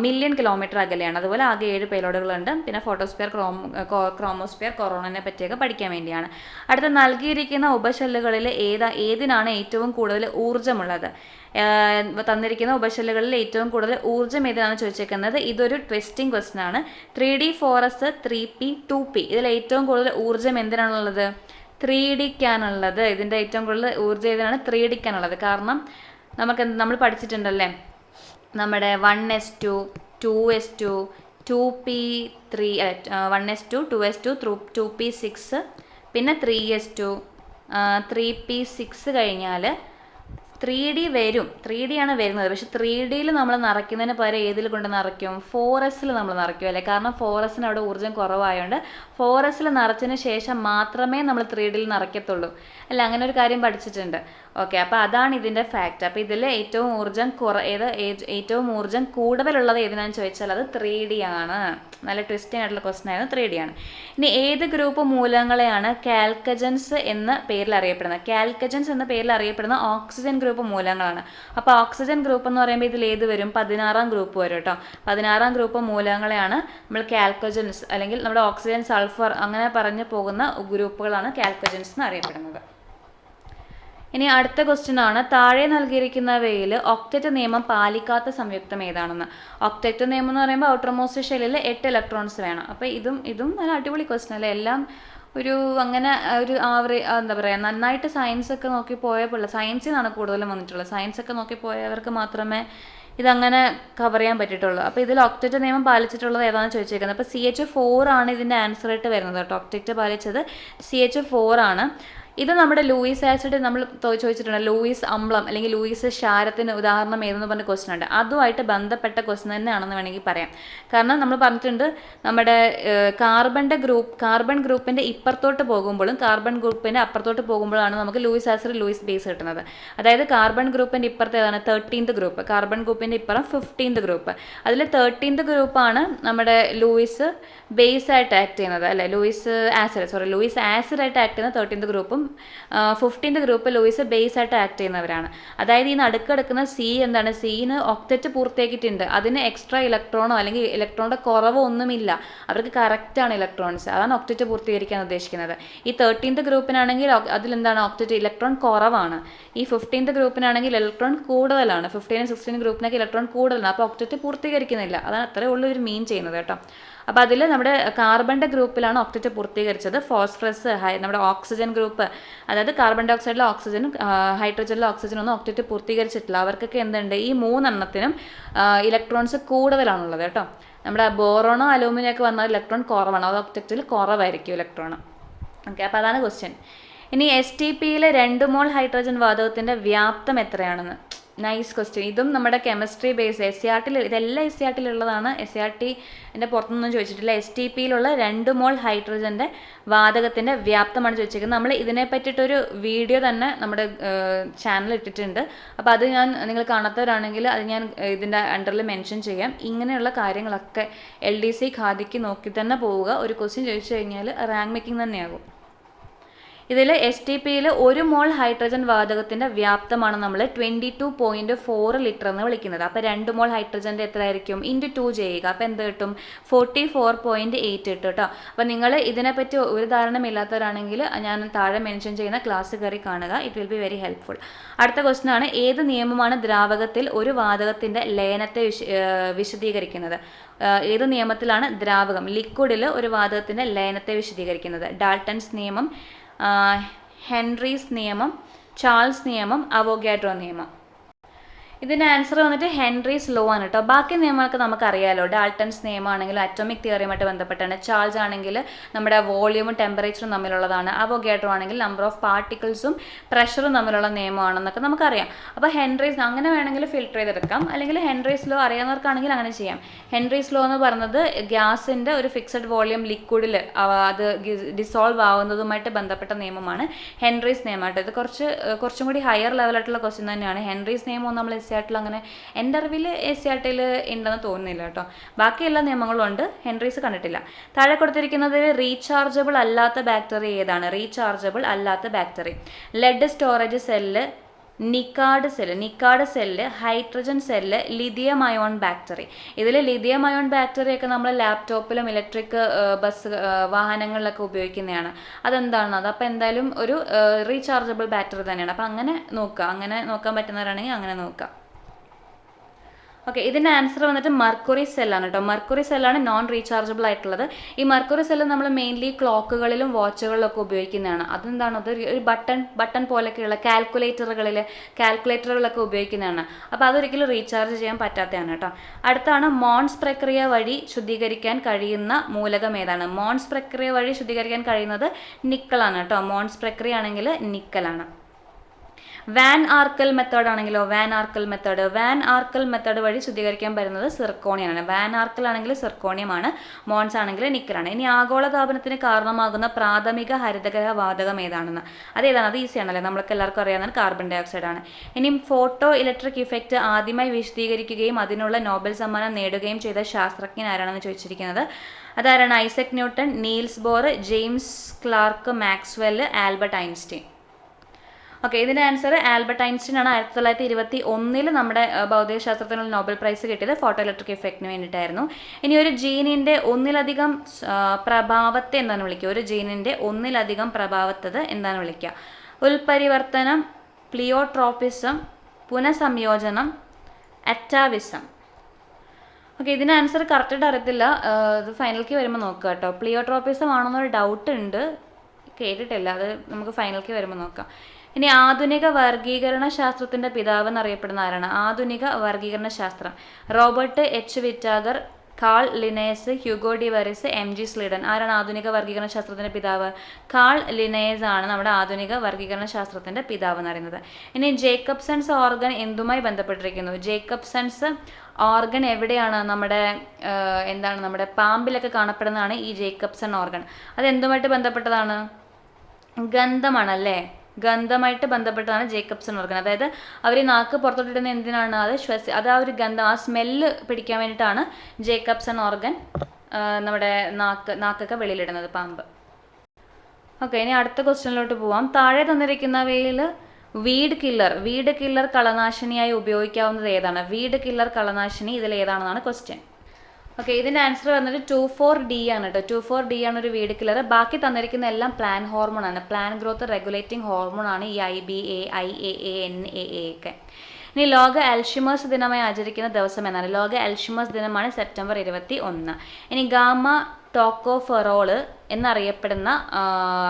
മില്യൺ കിലോമീറ്റർ അകലെയാണ്. അതുപോലെ ആകെ 7 പേലോഡുകളുണ്ട്. പിന്നെ ഫോട്ടോസ്ഫിയർ, ക്രോമോസ്ഫിയർ, കൊറോണനെ പറ്റിയൊക്കെ പഠിക്കാൻ വേണ്ടിയാണ്. അടുത്ത നൽകിയിരിക്കുന്ന ഉപശല്ലുകളിൽ ഏതിനാണ് ഏറ്റവും കൂടുതൽ ഊർജ്ജമുള്ളത്? തന്നിരിക്കുന്ന ഉപശല്ലുകളിൽ ഏറ്റവും കൂടുതൽ ഊർജ്ജം ഏതിനാണെന്ന് ചോദിച്ചേക്കുന്നത്. ഇതൊരു ട്വിസ്റ്റിംഗ് ക്വസ്റ്റ്യൻ ആണ്. 3D, 4S, 3P, 2P. ഇതിൽ ഏറ്റവും കൂടുതൽ ഊർജ്ജം എന്തിനാണുള്ളത്? 3Dക്കാണുള്ളത്. ഇതിൻ്റെ ഏറ്റവും കൂടുതൽ ഊർജ്ജം ഏതിനാണ്? 3Dക്കാണുള്ളത്. കാരണം നമ്മൾ പഠിച്ചിട്ടുണ്ടല്ലേ, നമ്മുടെ 1s2, 2s2, 2p3, 1s2, 2s2, 2p6, പിന്നെ 3s2, 3p6 കഴിഞ്ഞാൽ 3D വരും. 3D ആണ് വരുന്നത്. പക്ഷെ 3Dയിൽ നമ്മൾ നിറയ്ക്കുന്നതിന് പകരം ഏതിൽ കൊണ്ട് നിറയ്ക്കും? 4Sൽ നമ്മൾ നിറയ്ക്കും അല്ലേ? കാരണം 4Sന് അവിടെ ഊർജ്ജം കുറവായതുകൊണ്ട് 4Sൽ നിറച്ചതിന് ശേഷം മാത്രമേ നമ്മൾ 3Dയിൽ നിറയ്ക്കത്തുള്ളൂ അല്ല, അങ്ങനെ ഒരു കാര്യം പഠിച്ചിട്ടുണ്ട്. ഓക്കെ, അപ്പോൾ അതാണ് ഇതിൻ്റെ ഫാക്റ്റ്. അപ്പോൾ ഇതിൽ ഏറ്റവും ഊർജ്ജം കൂടുതലുള്ളത് ഏതിനാണെന്ന് ചോദിച്ചാൽ അത് 3D ആണ്. നല്ല ട്വിസ്റ്റിംഗ് ആയിട്ടുള്ള ക്വസ്റ്റൻ ആയിരുന്നു. 3D ആണ്. ഇനി ഏത് ഗ്രൂപ്പ് മൂലകങ്ങളെയാണ് കാൽക്കജൻസ് എന്ന പേരിൽ അറിയപ്പെടുന്നത്? കാൽക്കജൻസ് എന്ന പേരിൽ അറിയപ്പെടുന്ന ഓക്സിജൻ ഗ്രൂപ്പ് മൂലകങ്ങളാണ്. അപ്പോൾ ഓക്സിജൻ ഗ്രൂപ്പ് എന്ന് പറയുമ്പോൾ ഇതിൽ ഏത് വരും? 16ാം ഗ്രൂപ്പ് വരും കേട്ടോ. 16ാം ഗ്രൂപ്പ് മൂലകങ്ങളെയാണ് നമ്മൾ കാൽക്കജൻസ്, അല്ലെങ്കിൽ നമ്മുടെ ഓക്സിജൻ, സൾഫർ അങ്ങനെ പറഞ്ഞു പോകുന്ന ഗ്രൂപ്പുകളാണ് കാൽക്കജൻസ് എന്ന് അറിയപ്പെടുന്നത്. ഇനി അടുത്ത ക്വസ്റ്റ്യൻ ആണ്, താഴെ നൽകിയിരിക്കുന്നവയിൽ ഒക്ടറ്റ് നിയമം പാലിക്കാത്ത സംയുക്തം ഏതാണെന്ന്. ഒക്ടറ്റ് നിയമം എന്ന് പറയുമ്പോൾ ഔട്ടർമോസ്റ്റ് ഷെല്ലിൽ 8 ഇലക്ട്രോൺസ് വേണം. അപ്പോൾ ഇതും നല്ല അടിപൊളി ക്വസ്റ്റ്യൻ അല്ലേ? എല്ലാം അങ്ങനെ ഒരു എന്താ പറയുക, നന്നായിട്ട് സയൻസ് ഒക്കെ നോക്കി പോയ പിള്ളേർ, സയൻസിൽ നിന്നാണ് കൂടുതലും വന്നിട്ടുള്ളത്. സയൻസ് ഒക്കെ നോക്കി പോയവർക്ക് മാത്രമേ ഇതങ്ങനെ കവർ ചെയ്യാൻ പറ്റിയിട്ടുള്ളൂ. അപ്പോൾ ഇതിൽ ഒക്ടറ്റ് നിയമം പാലിച്ചിട്ടുള്ളത് ഏതാണെന്ന് ചോദിച്ചേക്കുന്നത്. അപ്പോൾ CH4 ആണ് ഇതിൻ്റെ ആൻസർ ആയിട്ട് വരുന്നത് കേട്ടോ. ഒക്ടറ്റ് പാലിച്ചത് CH4 ആണ്. ഇത് നമ്മുടെ ലൂയിസ് ആസിഡ് നമ്മൾ ചോദിച്ചിട്ടുണ്ട്. ലൂയിസ് അമ്ലം അല്ലെങ്കിൽ ലൂയിസ് ക്ഷാരത്തിന് ഉദാഹരണം ഏതെന്ന് പറഞ്ഞ ക്വസ്റ്റൻ ഉണ്ട്. അതുമായിട്ട് ബന്ധപ്പെട്ട ക്വസ്റ്റൻ തന്നെയാണെന്ന് വേണമെങ്കിൽ പറയാം. കാരണം നമ്മൾ പറഞ്ഞിട്ടുണ്ട്, നമ്മുടെ കാർബൺ ഗ്രൂപ്പിൻ്റെ ഇപ്പുറത്തോട്ട് പോകുമ്പോഴും കാർബൺ ഗ്രൂപ്പിൻ്റെ അപ്പുറത്തോട്ട് പോകുമ്പോഴാണ് നമുക്ക് ലൂയിസ് ആസിഡ്, ലൂയിസ് ബേസ് കിട്ടുന്നത്. അതായത് കാർബൺ ഗ്രൂപ്പിൻ്റെ ഇപ്പുറത്ത് ഏതാണ്? 13th group. കാർബൺ ഗ്രൂപ്പിൻ്റെ ഇപ്പുറം 15th ഗ്രൂപ്പ്. അതിൽ 13th ഗ്രൂപ്പാണ് നമ്മുടെ ലൂയിസ് ബേസ് ആയിട്ട് ആക്ട് ചെയ്യുന്നത് അല്ലേ? ലൂയിസ് ആസിഡ് ആയിട്ട് ആക്ട് ചെയ്യുന്ന 13th ഗ്രൂപ്പും 15th ഗ്രൂപ്പ് ലൂയിസ് ബേസ് ആയിട്ട് ആക്ട് ചെയ്യുന്നവരാണ്. അതായത് ഈ നടുക്കെടുക്കുന്ന എന്താണ്? സീന് ഒക്ടറ്റ് പൂർത്തിയാക്കിയിട്ടുണ്ട്. അതിന് എക്സ്ട്രാ ഇലക്ട്രോണോ അല്ലെങ്കിൽ ഇലക്ട്രോണിൻ്റെ കുറവോ ഒന്നുമില്ല. അവർക്ക് കറക്റ്റാണ് ഇലക്ട്രോൺസ്. അതാണ് ഒക്ടറ്റ് പൂർത്തീകരിക്കാൻ ഉദ്ദേശിക്കുന്നത്. ഈ 13th ഗ്രൂപ്പിനാണെങ്കിൽ അതിലെന്താണ്? ഒക്ടറ്റ് ഇലക്ട്രോൺ കുറവാണ്. ഈ 15th ഗ്രൂപ്പിനാണെങ്കിൽ ഇലക്ട്രോൺ കൂടുതലാണ്. 15 16 ഗ്രൂപ്പിനൊക്കെ ഇലക്ട്രോൺ കൂടുതലാണ്. അപ്പോൾ ഒക്ടറ്റ് പൂർത്തീകരിക്കുന്നില്ല. അതാണ് അത്രേ ഉള്ളൂ ഒരു മീൻ ചെയ്യുന്നത് കേട്ടോ. അപ്പോൾ അതിൽ നമ്മുടെ കാർബണിൻ്റെ ഗ്രൂപ്പിലാണ് ഒക്ടറ്റ് പൂർത്തീകരിച്ചത്. ഫോസ്ഫറസ്, നമ്മുടെ ഓക്സിജൻ ഗ്രൂപ്പ്, അതായത് കാർബൺ ഡൈ ഓക്സൈഡിലെ ഓക്സിജനും ഹൈഡ്രജനിലെ ഓക്സിജനൊന്നും ഒക്ടറ്റ് പൂർത്തീകരിച്ചിട്ടില്ല. അവർക്കൊക്കെ എന്തുണ്ട്? ഈ 3 എണ്ണത്തിനും ഇലക്ട്രോൺസ് കൂടുതലാണുള്ളത് കേട്ടോ. നമ്മുടെ ബോറോണോ അലൂമിനിയം ഒക്കെ വന്നാൽ ഇലക്ട്രോൺ കുറവാണ്. അത് ഒക്ടറ്റിൽ കുറവായിരിക്കും ഇലക്ട്രോൺ. ഓക്കെ, അപ്പോൾ അതാണ് ക്വസ്റ്റ്യൻ. ഇനി STPയിലെ 2 മോൾ ഹൈഡ്രജൻ വാതകത്തിൻ്റെ വ്യാപ്തം എത്രയാണെന്ന്. Nice question. ഇതും നമ്മുടെ കെമിസ്ട്രി ബേസ് SCRT, ഇതെല്ലാം SCRTയിലുള്ളതാണ്. SCRTൻ്റെ പുറത്തൊന്നും ചോദിച്ചിട്ടില്ല. STPയിലുള്ള 2 മോൾ ഹൈഡ്രജൻ്റെ വാതകത്തിൻ്റെ വ്യാപ്തമാണ് ചോദിച്ചിരിക്കുന്നത്. നമ്മൾ ഇതിനെ പറ്റിയിട്ടൊരു വീഡിയോ തന്നെ നമ്മുടെ ചാനലിൽ ഇട്ടിട്ടുണ്ട്. അപ്പോൾ അത് നിങ്ങൾ കാണാത്തവരാണെങ്കിൽ അത് ഞാൻ ഇതിൻ്റെ അണ്ടറിൽ മെൻഷൻ ചെയ്യാം. ഇങ്ങനെയുള്ള കാര്യങ്ങളൊക്കെ LDC ഖാദിക്ക് നോക്കി തന്നെ പോവുക. ഒരു ക്വസ്റ്റ്യൻ ചോദിച്ചു കഴിഞ്ഞാൽ റാങ്ക് മേക്കിംഗ് തന്നെയാകും. ഇതിൽ STPയിൽ 1 മോൾ ഹൈഡ്രജൻ വാതകത്തിൻ്റെ വ്യാപ്തമാണ് നമ്മൾ 22.4 ലിറ്റർ എന്ന് വിളിക്കുന്നത്. അപ്പോൾ 2 മോൾ ഹൈഡ്രജൻ്റെ എത്രയായിരിക്കും? ഇൻറ്റു 2 ചെയ്യുക. അപ്പോൾ എന്ത് കിട്ടും? 44.8 കിട്ടും കേട്ടോ. അപ്പോൾ നിങ്ങൾ ഇതിനെപ്പറ്റി ഒരു ധാരണമില്ലാത്തവരാണെങ്കിൽ ഞാൻ താഴെ മെൻഷൻ ചെയ്യുന്ന ക്ലാസ് കയറി കാണുക. It will be very helpful. അടുത്ത ക്വസ്റ്റൻ ആണ്, ഏത് നിയമമാണ് ദ്രാവകത്തിൽ ഒരു വാതകത്തിൻ്റെ ലയനത്തെ വിശദീകരിക്കുന്നത്? ഏത് നിയമത്തിലാണ് ദ്രാവകം, ലിക്വിഡിൽ ഒരു വാതകത്തിൻ്റെ ലയനത്തെ വിശദീകരിക്കുന്നത്? ഡാൾട്ടൺസ് നിയമം, ഹെൻറീസ് നിയമം, ചാൾസ് നിയമം, അവോഗാഡ്രോ നിയമം. ഇതിൻ്റെ ആൻസർ വന്നിട്ട് ഹെൻറീസ് ലോ ആണ് കേട്ടോ. ബാക്കി നിയമങ്ങളൊക്കെ നമുക്കറിയാലോ. ഡാൾട്ടൺസ് നിയമമാണെങ്കിൽ അറ്റോമിക് തിയറിയുമായിട്ട് ബന്ധപ്പെട്ടാണ്. ചാൾസ് ആണെങ്കിൽ നമ്മുടെ വോളിയൂമും ടെമ്പറേച്ചറും തമ്മിലുള്ളതാണ്. അവോഗാഡ്രോ ആണെങ്കിൽ നമ്പർ ഓഫ് പാർട്ടിക്കിൾസും പ്രഷറും തമ്മിലുള്ള നിയമമാണെന്നൊക്കെ നമുക്കറിയാം. അപ്പോൾ ഹെൻറീസ് അങ്ങനെ വേണമെങ്കിൽ ഫിൽട്ടർ ചെയ്തെടുക്കാം. അല്ലെങ്കിൽ ഹെൻറീസ് ലോ അറിയാവുന്നവർക്കാണെങ്കിൽ അങ്ങനെ ചെയ്യാം. ഹെൻറീസ് ലോ എന്ന് പറയുന്നത് ഗ്യാസിൻ്റെ ഒരു ഫിക്സഡ് വോളിയം ലിക്വിഡിൽ അത് ഡിസോൾവ് ആവുന്നതുമായിട്ട് ബന്ധപ്പെട്ട നിയമമാണ് ഹെൻറീസ് നിയമം കേട്ടോ. ഇത് കുറച്ചും കൂടി ഹയർ ലെവലായിട്ടുള്ള ക്വസ്റ്റ്യൻ തന്നെയാണ്. ഹെൻറീസ് നിയമം നമ്മൾ എസ് സി ആർട്ടിൽ അങ്ങനെ എൻ്റെ അറിവിൽ എസ് സി ആർട്ടിൽ ഉണ്ടെന്ന് തോന്നുന്നില്ല കേട്ടോ. ബാക്കി എല്ലാ നിയമങ്ങളും ഉണ്ട്, ഹെൻറീസ് കണ്ടിട്ടില്ല. താഴെ കൊടുത്തിരിക്കുന്നത് റീചാർജബിൾ അല്ലാത്ത ബാക്ടീരിയ ഏതാണ്? റീചാർജബിൾ അല്ലാത്ത bacteria lead storage cell, NiCad cell, hydrogen cell, lithium ion battery. ഇതിൽ ലിഥിയം അയോൺ ബാക്ടറി ഒക്കെ നമ്മൾ ലാപ്ടോപ്പിലും ഇലക്ട്രിക് ബസ് വാഹനങ്ങളിലൊക്കെ ഉപയോഗിക്കുന്നതാണ്. അതെന്താണ് അത്? അപ്പോൾ എന്തായാലും ഒരു റീചാർജബിൾ ബാറ്ററി തന്നെയാണ്. അപ്പോൾ അങ്ങനെ നോക്കുക, അങ്ങനെ നോക്കാൻ പറ്റുന്നവരാണെങ്കിൽ അങ്ങനെ നോക്കുക. ഓക്കെ, ഇതിൻ്റെ ആൻസർ വന്നിട്ട് മെർക്കുറി സെല്ലാണ് കേട്ടോ. മെർക്കുറി സെല്ലാണ് നോൺ റീചാർജബിൾ ആയിട്ടുള്ളത്. ഈ മെർക്കുറി സെല്ല് നമ്മൾ മെയിൻലി ക്ലോക്കുകളിലും വാച്ചുകളിലും ഒക്കെ ഉപയോഗിക്കുന്നതാണ്. അതെന്താണ്? അത് ഒരു ബട്ടൺ പോലെയൊക്കെയുള്ള കാൽക്കുലേറ്ററുകളൊക്കെ ഉപയോഗിക്കുന്നതാണ്. അപ്പോൾ അതൊരിക്കലും റീചാർജ് ചെയ്യാൻ പറ്റാത്തതാണ് കേട്ടോ. അടുത്താണ് മോൺസ് പ്രക്രിയ വഴി ശുദ്ധീകരിക്കാൻ കഴിയുന്ന മൂലകം ഏതാണ്? മോൺസ് പ്രക്രിയ വഴി ശുദ്ധീകരിക്കാൻ കഴിയുന്നത് നിക്കലാണ് കേട്ടോ. മോൺസ് പ്രക്രിയ ആണെങ്കിൽ നിക്കലാണ്. വാൻ ആർക്കൽ മെത്തേഡ് ആണെങ്കിലോ? വാൻ ആർക്കൽ മെത്തേഡ് വഴി ശുദ്ധീകരിക്കാൻ പറ്റുന്നത് സിർക്കോണിയാണ്. വാൻ ആർക്കൽ ആണെങ്കിൽ സിർക്കോണിയമാണ്, മോൺസ് ആണെങ്കിൽ നിക്കലാണ്. ഇനി ആഗോളതാപനത്തിന് കാരണമാകുന്ന പ്രാഥമിക ഹരിതഗ്രഹ വാതകം ഏതാണെന്ന്? അതേതാണ്? അത് ഈസി ആണല്ലേ, നമ്മൾക്ക് എല്ലാവർക്കും അറിയാവുന്ന കാർബൺ ഡൈ ഓക്സൈഡ് ആണ്. ഇനി ഫോട്ടോ ഇലക്ട്രിക് ഇഫക്റ്റ് ആദ്യമായി വിശദീകരിക്കുകയും അതിനുള്ള നോബൽ സമ്മാനം നേടുകയും ചെയ്ത ശാസ്ത്രജ്ഞൻ ആരാണെന്ന് ചോദിച്ചിരിക്കുന്നത്. അതാരാണ്? Isaac Newton, Niels Bohr, James Clerk Maxwell, Albert Einstein. Okay, ഇതിൻ്റെ ആൻസർ ആൽബർട്ട് ഐൻസ്റ്റീൻ ആണ്. 1921 നമ്മുടെ ഭൗതികശാസ്ത്രത്തിനുള്ള നോബൽ പ്രൈസ് കിട്ടിയത് ഫോട്ടോ ഇലക്ട്രിക് ഇഫക്റ്റിന് വേണ്ടിയിട്ടായിരുന്നു. ഇനി ഒരു ജീനിൻ്റെ ഒന്നിലധികം പ്രഭാവത്തെ എന്താണ് വിളിക്കുക? ഒരു ജീനിൻ്റെ ഒന്നിലധികം പ്രഭാവത്തത് എന്താണ് വിളിക്കുക? ഉൽപരിവർത്തനം, പ്ലിയോട്രോപ്പിസം, പുനഃസംയോജനം, അറ്റാവിസം. ഓക്കെ, ഇതിൻ്റെ ആൻസർ കറക്റ്റായിട്ട് അറിയത്തില്ല, ഇത് ഫൈനൽക്ക് വരുമ്പോൾ നോക്കുക കേട്ടോ. പ്ലിയോട്രോപ്പിസം ആണെന്നൊരു ഡൗട്ട് ഉണ്ട്, കേട്ടിട്ടില്ല, അത് നമുക്ക് ഫൈനൽക്ക് വരുമ്പോൾ നോക്കാം. ഇനി ആധുനിക വർഗീകരണ ശാസ്ത്രത്തിൻ്റെ പിതാവ് എന്നറിയപ്പെടുന്ന ആരാണ്? ആധുനിക വർഗീകരണ ശാസ്ത്രം Robert H Whittaker, Carl Linnaeus, Hugo de Vries, M G Schleiden. ആരാണ് ആധുനിക വർഗീകരണ ശാസ്ത്രത്തിൻ്റെ പിതാവ്? കാൾ ലിനേസ് ആണ് നമ്മുടെ ആധുനിക വർഗീകരണ ശാസ്ത്രത്തിൻ്റെ പിതാവ് എന്ന് പറയുന്നത്. ഇനി ജേക്കബ്സൺസ് ഓർഗൻ എന്തുമായി ബന്ധപ്പെട്ടിരിക്കുന്നു? ജേക്കബ്സൺസ് ഓർഗൻ എവിടെയാണ്? നമ്മുടെ എന്താണ്, നമ്മുടെ പാമ്പിലൊക്കെ കാണപ്പെടുന്നതാണ് ഈ ജേക്കബ്സൺ ഓർഗൻ. അത് എന്തുമായിട്ട് ബന്ധപ്പെട്ടതാണ്? ഗന്ധമാണല്ലേ, ഗന്ധമായിട്ട് ബന്ധപ്പെട്ടതാണ് ജേക്കബ്സൺ ഓർഗൻ. അതായത് അവർ നാക്ക് പുറത്തോട്ടിടുന്ന എന്തിനാണ്? അത് ആ ഒരു ഗന്ധം, ആ സ്മെല്ല് പിടിക്കാൻ വേണ്ടിയിട്ടാണ് ജേക്കബ്സൺ ഓർഗൻ നമ്മുടെ നാക്കൊക്കെ വെളിയിലിടുന്നത്, പാമ്പ്. ഓക്കെ, ഇനി അടുത്ത ക്വസ്റ്റ്യനിലോട്ട് പോവാം. താഴെ തന്നിരിക്കുന്നവയിൽ വീഡ് കില്ലർ കളനാശിനിയായി ഉപയോഗിക്കാവുന്നത് ഏതാണ്? വീഡ് കില്ലർ കളനാശിനി ഇതിൽ ഏതാണെന്നാണ് ക്വസ്റ്റ്യൻ. ഓക്കെ, ഇതിൻ്റെ ആൻസർ വന്നിട്ട് 2,4-D ആണ് കേട്ടോ. 2,4-D ആണ് ഒരു വീഡ് കില്ലർ. ബാക്കി തന്നിരിക്കുന്ന എല്ലാം പ്ലാൻ ഹോർമോൺ ആണ്, പ്ലാൻ ഗ്രോത്ത് റെഗുലേറ്റിംഗ് ഹോർമോൺ ആണ് ഈ IBA, IAA, NAA ഒക്കെ. ഇനി ലോക അൽഷിമേഴ്സ് ദിനമായി ആചരിക്കുന്ന ദിവസം എന്നാണ്? ലോക അൽഷിമേഴ്സ് ദിനമാണ് സെപ്റ്റംബർ 21. ഇനി ഗാമ ടോക്കോഫെറോൾ എന്നറിയപ്പെടുന്ന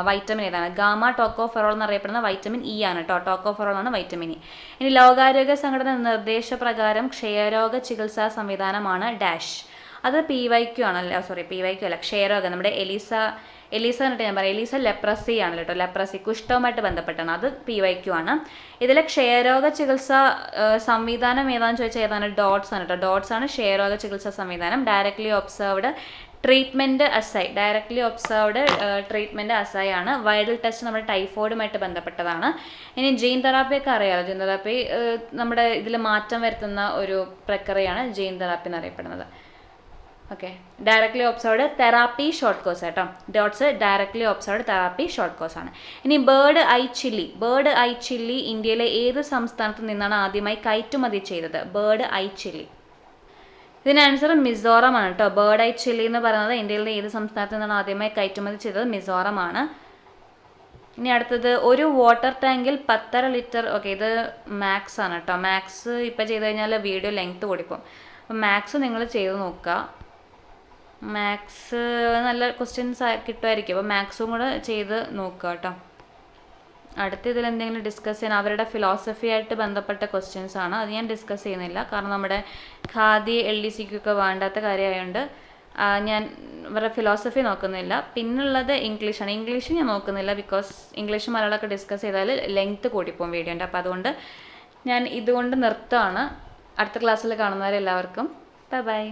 വൈറ്റമിൻ ഏതാണ്? ഗാമ ടോക്കോഫെറോൾ എന്നറിയപ്പെടുന്ന വൈറ്റമിൻ ഇ ആണ് കേട്ടോ. ടോക്കോഫെറോൾ ആണ് വൈറ്റമിൻ ഇ. ഇനി ലോകാരോഗ്യ സംഘടന നിർദ്ദേശപ്രകാരം ക്ഷയരോഗ ചികിത്സാ സംവിധാനമാണ് ഡാഷ്. അത് PYQ ആണല്ലോ, PYQ അല്ല, ക്ഷയരോഗം. നമ്മുടെ എലീസ എന്നിട്ട് ഞാൻ പറയാം, എലീസ ലെപ്രസി ആണ് കേട്ടോ. ലെപ്രസി കുഷ്ഠവുമായിട്ട് ബന്ധപ്പെട്ടാണ്, അത് PYQ ആണ്. ഇതിലെ ക്ഷയരോഗ ചികിത്സാ സംവിധാനം ഏതാണെന്ന് ചോദിച്ചാൽ ഏതാണ്? ഡോട്ട്സ് ആണ് കേട്ടോ. ഡോട്ട്സ് ആണ് ക്ഷയരോഗ ചികിത്സാ സംവിധാനം. ഡയറക്ട്ലി ഒബ്സർവ്ഡ് ട്രീറ്റ്മെൻറ്റ് അസൈ ആണ്. വൈറൽ ടെസ്റ്റ് നമ്മുടെ ടൈഫോയിഡുമായിട്ട് ബന്ധപ്പെട്ടതാണ്. ഇനി ജീൻ തെറാപ്പിയൊക്കെ അറിയാമല്ലോ. ജീൻ തെറാപ്പി നമ്മുടെ ഇതിൽ മാറ്റം വരുത്തുന്ന ഒരു പ്രക്രിയയാണ് ജീൻ തെറാപ്പി എന്നറിയപ്പെടുന്നത്. Okay, directly observed therapy short course കേട്ടോ. DOTS directly observed therapy short course ആണ്. ഇനി ബേർഡ് ഐ ചില്ലി ഇന്ത്യയിലെ ഏത് സംസ്ഥാനത്ത് നിന്നാണ് ആദ്യമായി കയറ്റുമതി ചെയ്തത്? Bird I chilli. ഇതിന് ആൻസർ മിസോറം ആണ് കേട്ടോ. ബേർഡ് ഐ ചില്ലി എന്ന് പറയുന്നത് ഇന്ത്യയിലെ ഏത് സംസ്ഥാനത്ത് നിന്നാണ് ആദ്യമായി കയറ്റുമതി ചെയ്തത്? മിസോറം ആണ്. ഇനി അടുത്തത്, ഒരു വാട്ടർ ടാങ്കിൽ 10.5 ലിറ്റർ. ഓക്കെ, ഇത് മാത്സ് ആണ് കേട്ടോ. മാത്സ് ഇപ്പോൾ ചെയ്ത് കഴിഞ്ഞാൽ വീഡിയോ ലെങ്ത്ത് കൂടിപ്പോകും. അപ്പം മാത്സ് നിങ്ങൾ ചെയ്ത് നോക്കുക. മാത്സ് നല്ല ക്വസ്റ്റ്യൻസ് കിട്ടുമായിരിക്കും, അപ്പോൾ മാത്സും കൂടെ ചെയ്ത് നോക്കുക കേട്ടോ. അടുത്ത ഇതിൽ എന്തെങ്കിലും ഡിസ്കസ് ചെയ്യാൻ അവരുടെ ഫിലോസഫി ആയിട്ട് ബന്ധപ്പെട്ട ക്വസ്റ്റ്യൻസ് ആണ്. അത് ഞാൻ ഡിസ്കസ് ചെയ്യുന്നില്ല, കാരണം നമ്മുടെ ഖാദി LDCQ ഒക്കെ വേണ്ടാത്ത കാര്യമായതുകൊണ്ട് ഞാൻ ഇവരുടെ ഫിലോസഫി നോക്കുന്നില്ല. പിന്നുള്ളത് ഇംഗ്ലീഷാണ്. ഇംഗ്ലീഷ് ഞാൻ നോക്കുന്നില്ല, ബിക്കോസ് ഇംഗ്ലീഷ് മലയാളമൊക്കെ ഡിസ്കസ് ചെയ്താൽ ലെങ്ത്ത് കൂടിപ്പോകും വീഡിയോൻ്റെ. അപ്പോൾ അതുകൊണ്ട് ഞാൻ ഇതുകൊണ്ട് നിർത്തുകയാണ്. അടുത്ത ക്ലാസ്സിൽ കാണുന്നവരെല്ലാവർക്കും ബൈ ബൈ.